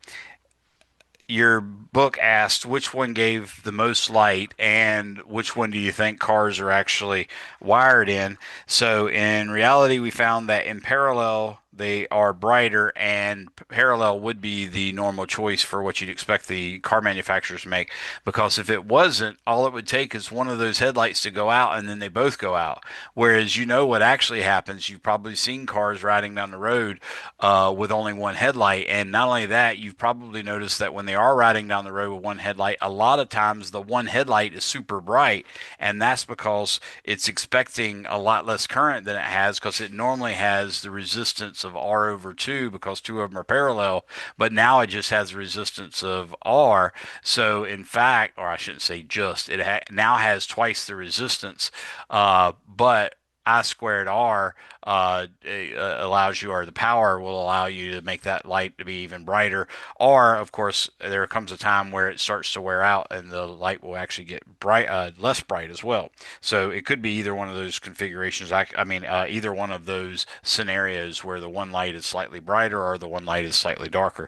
Speaker 1: your book asked which one gave the most light and which one do you think cars are actually wired in. So in reality, we found that in parallel, they are brighter, and parallel would be the normal choice for what you'd expect the car manufacturers to make. Because if it wasn't, all it would take is one of those headlights to go out and then they both go out. Whereas you know what actually happens, you've probably seen cars riding down the road with only one headlight. And not only that, you've probably noticed that when they are riding down the road with one headlight, a lot of times the one headlight is super bright. And that's because it's expecting a lot less current than it has because it normally has the resistance of R over 2 because two of them are parallel. But now it just has the resistance of R. So in fact, or I shouldn't say just, now has twice the resistance. But I squared R allows you, or the power will allow you to make that light to be even brighter. Or, of course, there comes a time where it starts to wear out and the light will actually get less bright as well. So it could be either one of those configurations. Either one of those scenarios where the one light is slightly brighter or the one light is slightly darker,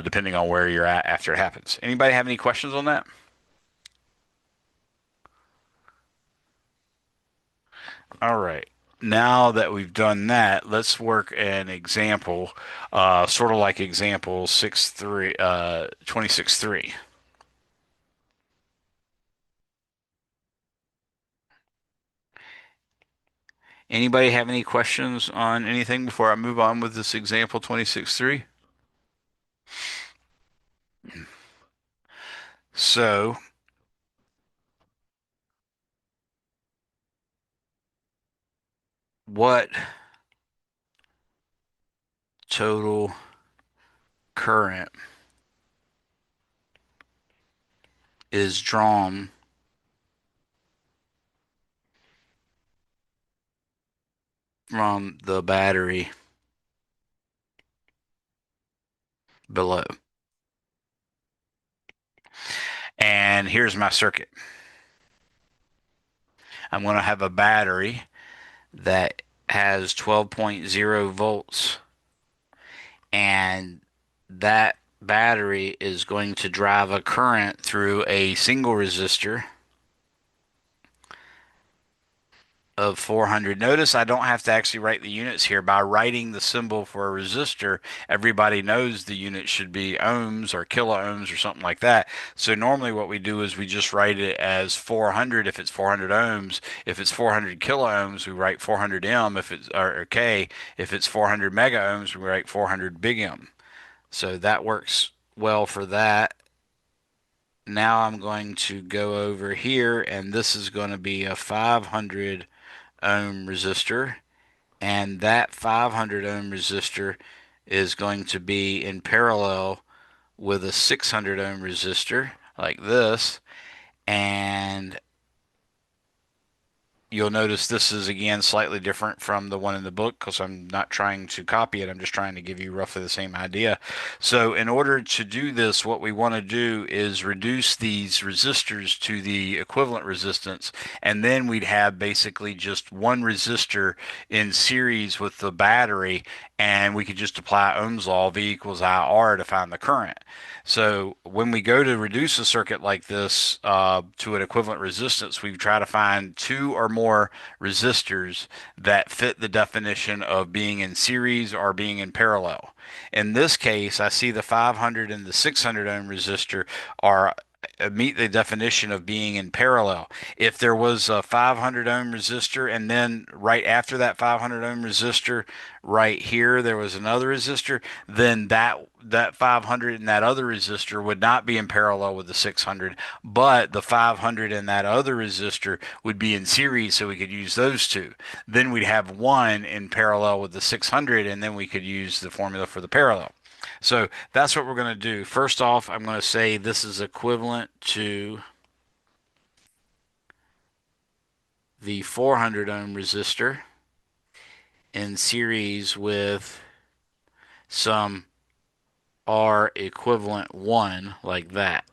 Speaker 1: depending on where you're at after it happens. Anybody have any questions on that? All right. now that we've done that, let's work an example, sort of like example 26.3. Anybody have any questions on anything before I move on with this example 26.3? So, what total current is drawn from the battery below? And here's my circuit. I'm going to have a battery that has 12.0 volts, and that battery is going to drive a current through a single resistor of 400. Notice I don't have to actually write the units here. By writing the symbol for a resistor, everybody knows the unit should be ohms or kilo ohms or something like that. So normally what we do is we just write it as 400 if it's 400 ohms. If it's 400 kilo ohms, we write 400 M. If it's or K. If it's 400 mega ohms, we write 400 big M. So that works well for that. Now I'm going to go over here, and this is going to be a 500 ohm resistor, and that 500 ohm resistor is going to be in parallel with a 600 ohm resistor like this. And you'll notice this is again slightly different from the one in the book because I'm not trying to copy it. I'm just trying to give you roughly the same idea. So in order to do this, what we want to do is reduce these resistors to the equivalent resistance, and then we'd have basically just one resistor in series with the battery, and we could just apply Ohm's law, V equals IR, to find the current. So when we go to reduce a circuit like this to an equivalent resistance, we try to find two or more resistors that fit the definition of being in series or being in parallel. In this case, I see the 500 and the 600 ohm resistor are meet the definition of being in parallel. If there was a 500 ohm resistor and then right after that 500 ohm resistor right here there was another resistor, then that 500 and that other resistor would not be in parallel with the 600, but the 500 and that other resistor would be in series, so we could use those two. Then we'd have one in parallel with the 600, and then we could use the formula for the parallel. So that's what we're going to do. First off, I'm going to say this is equivalent to the 400 ohm resistor in series with some R equivalent 1 like that.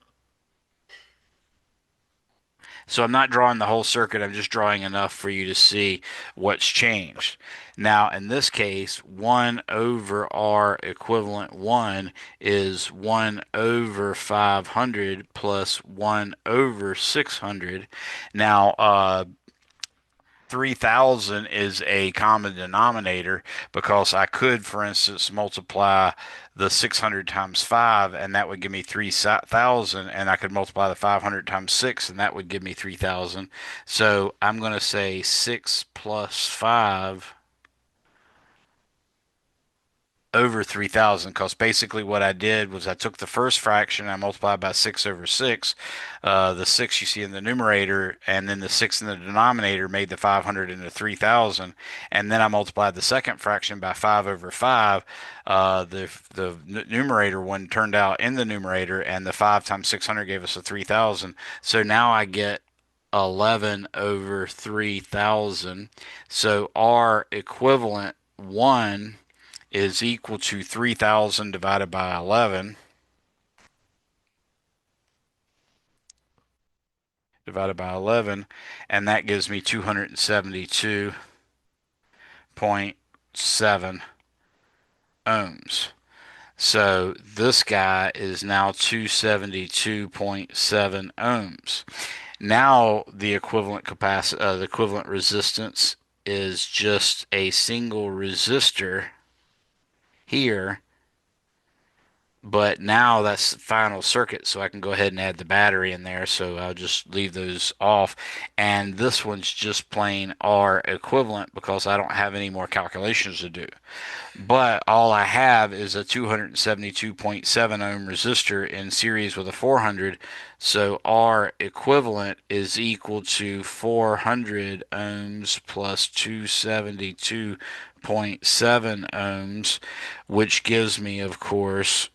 Speaker 1: So I'm not drawing the whole circuit, I'm just drawing enough for you to see what's changed. Now, in this case, 1 over R equivalent 1 is 1 over 500 plus 1 over 600. Now, 3,000 is a common denominator because I could, for instance, multiply the 600 times 5 and that would give me 3,000, and I could multiply the 500 times 6 and that would give me 3,000. So I'm going to say 6 plus 5 over 3,000, because basically what I did was I took the first fraction, I multiplied by 6 over 6. The 6 you see in the numerator, and then the 6 in the denominator made the 500 into 3,000. And then I multiplied the second fraction by 5 over 5. The numerator one turned out in the numerator, and the 5 times 600 gave us a 3,000. So now I get 11 over 3,000. So R equivalent 1 is equal to 3,000 divided by 11 divided by 11, and that gives me 272.7 ohms. So this guy is now 272.7 ohms. Now the equivalent capacity, the equivalent resistance is just a single resistor here, but now that's the final circuit, so I can go ahead and add the battery in there. So I'll just leave those off. And this one's just plain R equivalent because I don't have any more calculations to do. But all I have is a 272.7 ohm resistor in series with a 400. So R equivalent is equal to 400 ohms plus 272.7 ohms, which gives me, of course,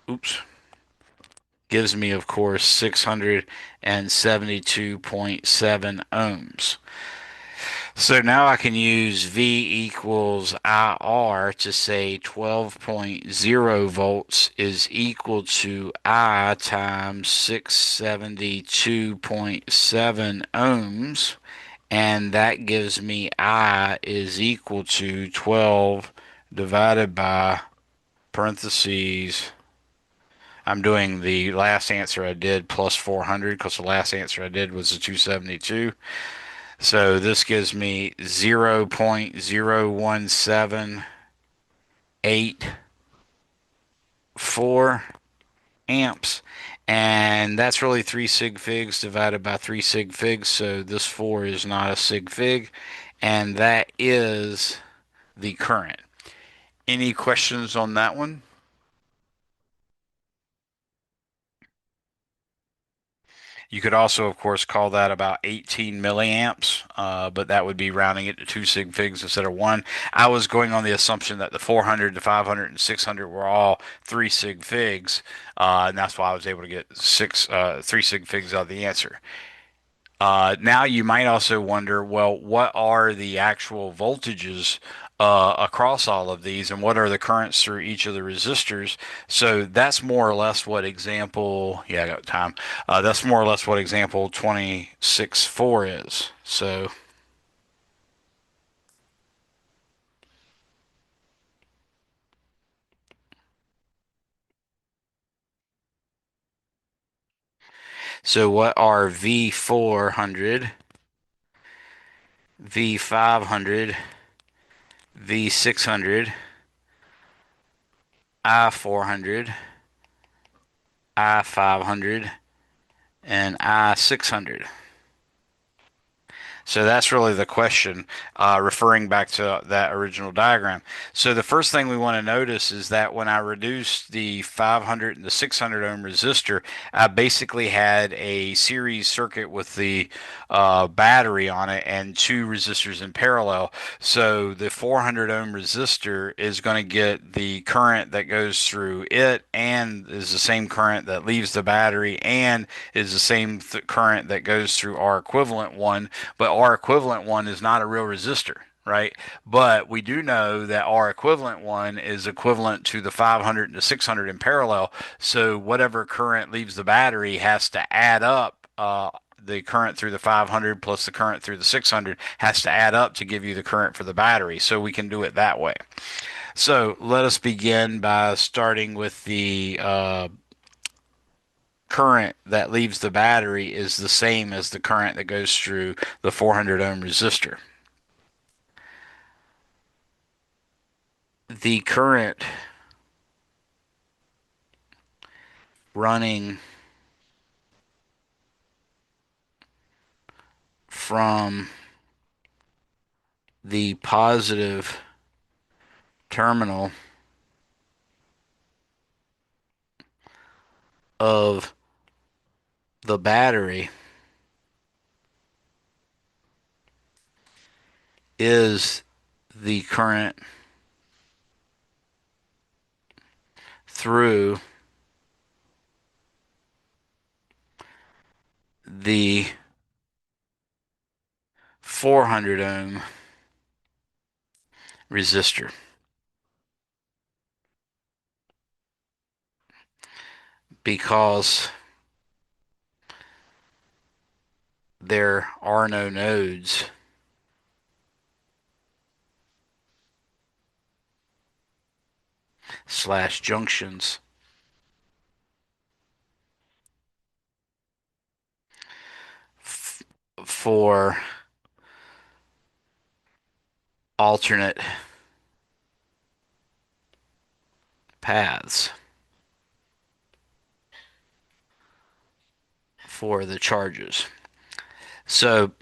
Speaker 1: oops, gives me, of course, 672.7 ohms. So now I can use V equals IR to say 12.0 volts is equal to I times 672.7 ohms. And that gives me I is equal to 12 divided by parentheses. I'm doing the last answer I did plus 400 because the last answer I did was the 272. So this gives me 0.01784 amps. And that's really 3 sig figs divided by 3 sig figs. So this 4 is not a sig fig. And that is the current. Any questions on that one? You could also, of course, call that about 18 milliamps, but that would be rounding it to 2 sig figs instead of 1. I was going on the assumption that the 400, the 500, and 600 were all 3 sig figs, and that's why I was able to get 3 sig figs out of the answer. Now you might also wonder, well, what are the actual voltages across all of these, and what are the currents through each of the resistors? So that's more or less what example, yeah, I got time. That's more or less what example 26.4 is. So what are V400, V500, V600, I400, I500, and I600? So that's really the question, referring back to that original diagram. So the first thing we want to notice is that when I reduced the 500 and the 600 ohm resistor, I basically had a series circuit with the battery on it and two resistors in parallel. So the 400 ohm resistor is going to get the current that goes through it and is the same current that leaves the battery and is the same current that goes through our equivalent one, but R equivalent one is not a real resistor, right? But we do know that R equivalent one is equivalent to the 500 and the 600 in parallel. So whatever current leaves the battery has to add up. The current through the 500 plus the current through the 600 has to add up to give you the current for the battery. So we can do it that way. So let us begin by starting with the current that leaves the battery is the same as the current that goes through the 400 ohm resistor. The current running from the positive terminal of the battery is the current through the 400 ohm resistor because there are no nodes slash junctions for alternate paths for the charges. So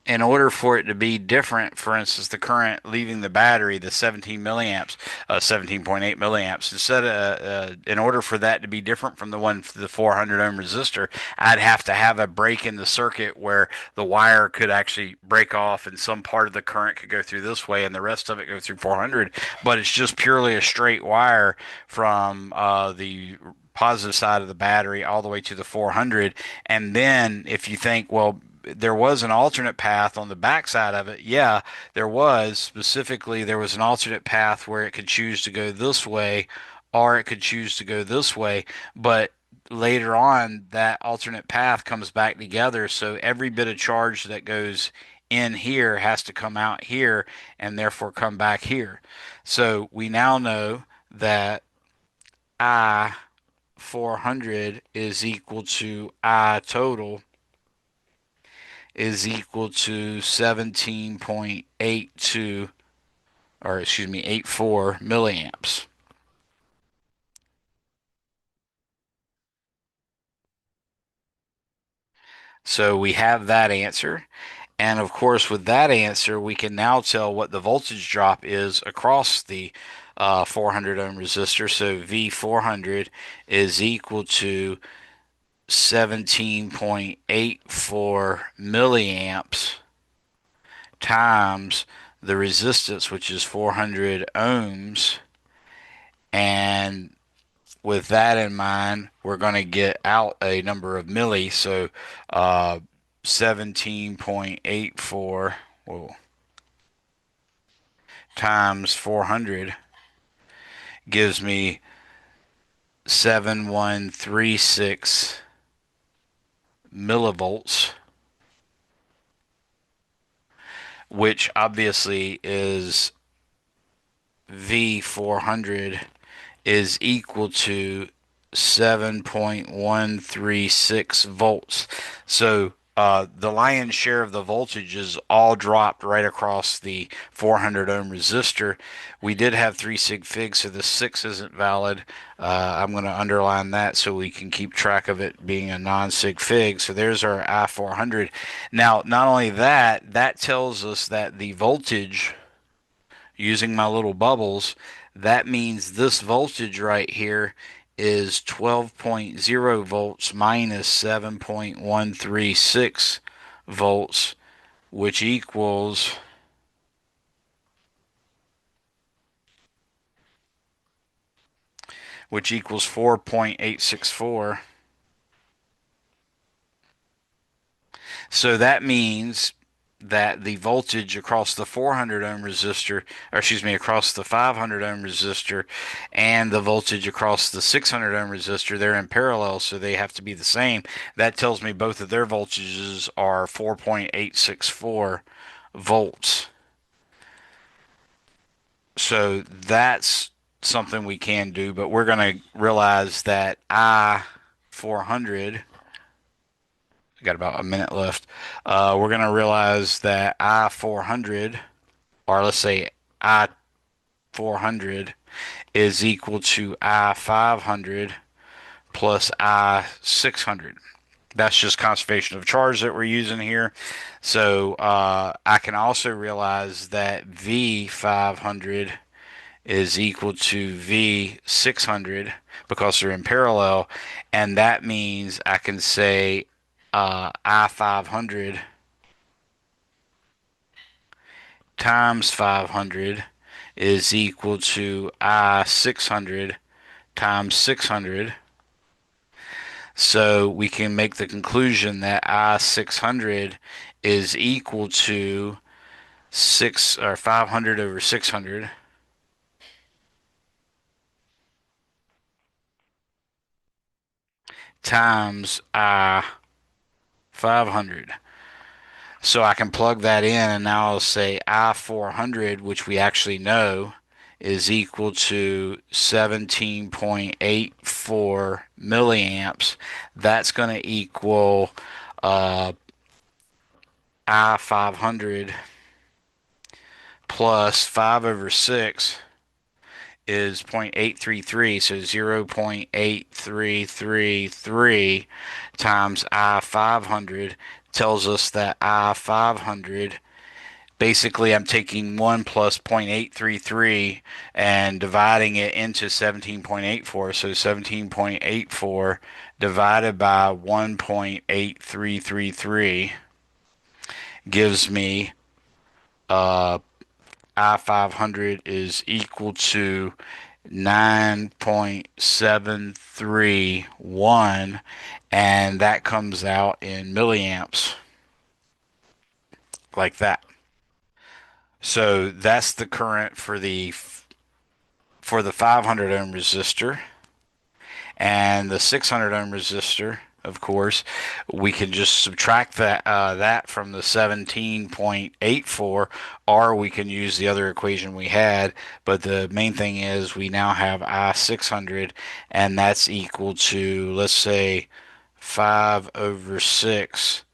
Speaker 1: in order for it to be different, for instance, the current leaving the battery, the 17 milliamps, 17.8 milliamps, in order for that to be different from the one for the 400 ohm resistor, I'd have to have a break in the circuit where the wire could actually break off and some part of the current could go through this way and the rest of it go through 400. But it's just purely a straight wire from the positive side of the battery all the way to the 400. And then if you think, well, there was an alternate path on the backside of it. Yeah, there was. Specifically, there was an alternate path where it could choose to go this way or it could choose to go this way. But later on, that alternate path comes back together. So every bit of charge that goes in here has to come out here and therefore come back here. So we now know that I 400 is equal to I total is equal to 17.82, or excuse me, 84 milliamps. So we have that answer. And of course, with that answer, we can now tell what the voltage drop is across the 400 ohm resistor. So V400 is equal to 17.84 milliamps times the resistance, which is 400 ohms. And with that in mind, we're going to get out a number of milli. So 17.84 well, times 400 gives me 7136 millivolts, which obviously is V400 is equal to 7.136 volts. So the lion's share of the voltage is all dropped right across the 400 ohm resistor. We did have 3 sig figs, so the 6 isn't valid. I'm going to underline that so we can keep track of it being a non-sig fig. So there's our I400. Now, not only that, that tells us that the voltage using my little bubbles, that means this voltage right here is 12.0 volts minus 7.136 volts, which equals 4.864. So that means that the voltage across the 400 ohm resistor, or excuse me, across the 500 ohm resistor and the voltage across the 600 ohm resistor, they're in parallel, so they have to be the same. That tells me both of their voltages are 4.864 volts. So that's something we can do, but we're going to realize that I 400, got about a minute left. We're going to realize that I 400, or let's say I 400, is equal to I 500 plus I 600. That's just conservation of charge that we're using here. So I can also realize that V 500 is equal to V 600 because they're in parallel, and that means I can say I 500 times 500 is equal to I 600 times 600. So we can make the conclusion that I 600 is equal to 6 or 500 over 600 times I 500. So I can plug that in and now I'll say I 400, which we actually know is equal to 17.84 milliamps. That's going to equal I 500 plus 5 over 6 is 0.833. So 0.8333 times I 500 tells us that I 500, basically I'm taking 1 plus 0.833 and dividing it into 17.84. So 17.84 divided by 1.8333 gives me uh, I 500 is equal to 9.731, and that comes out in milliamps like that. So that's the current for the 500 ohm resistor. And the 600 ohm resistor, of course, we can just subtract that from the 17.84, or we can use the other equation we had. But the main thing is we now have I 600, and that's equal to, let's say, 5 over 6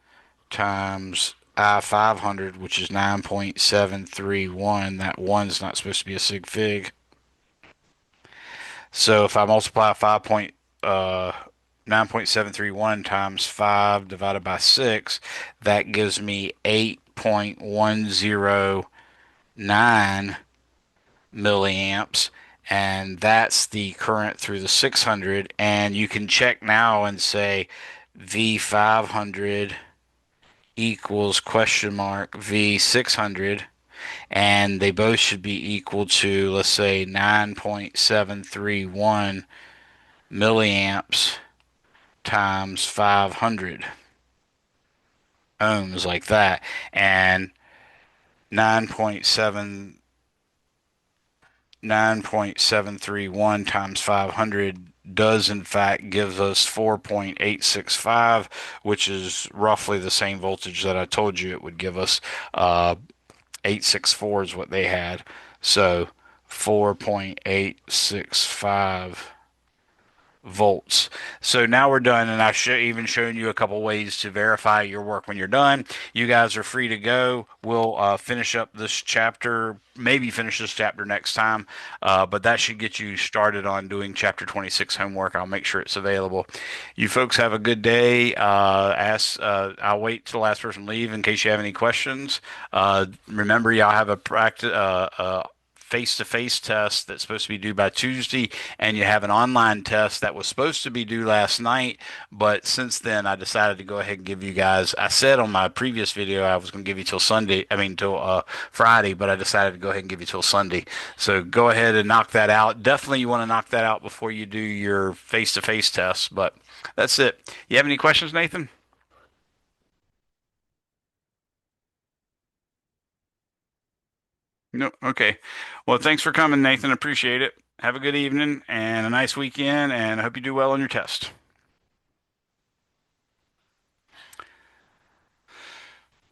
Speaker 1: times I 500, which is 9.731. That one's not supposed to be a sig fig. So if I multiply 9.731 times 5 divided by 6, that gives me 8.109 milliamps. And that's the current through the 600. And you can check now and say V500 equals question mark V600. And they both should be equal to, let's say, 9.731 milliamps times 500 ohms, like that. And 9.731 times 500 does in fact give us 4.865, which is roughly the same voltage that I told you it would give us. 864 is what they had. So 4.865 volts. So now we're done, and I've even shown you a couple ways to verify your work when you're done. You guys are free to go. We'll finish up this chapter, maybe finish this chapter next time, but that should get you started on doing chapter 26 homework. I'll make sure it's available. You folks have a good day. I'll wait till the last person leave in case you have any questions. Remember, y'all have a practice. Face-to-face test that's supposed to be due by Tuesday, and you have an online test that was supposed to be due last night, but since then I decided to go ahead and give you guys, I said on my previous video I was going to give you till Sunday, till Friday, but I decided to go ahead and give you till Sunday. So go ahead and knock that out. Definitely you want to knock that out before you do your face-to-face test, but that's it. You have any questions, Nathan? No. Okay. Well, thanks for coming, Nathan. Appreciate it. Have a good evening and a nice weekend, and I hope you do well on your test.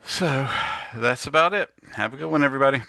Speaker 1: So that's about it. Have a good one, everybody.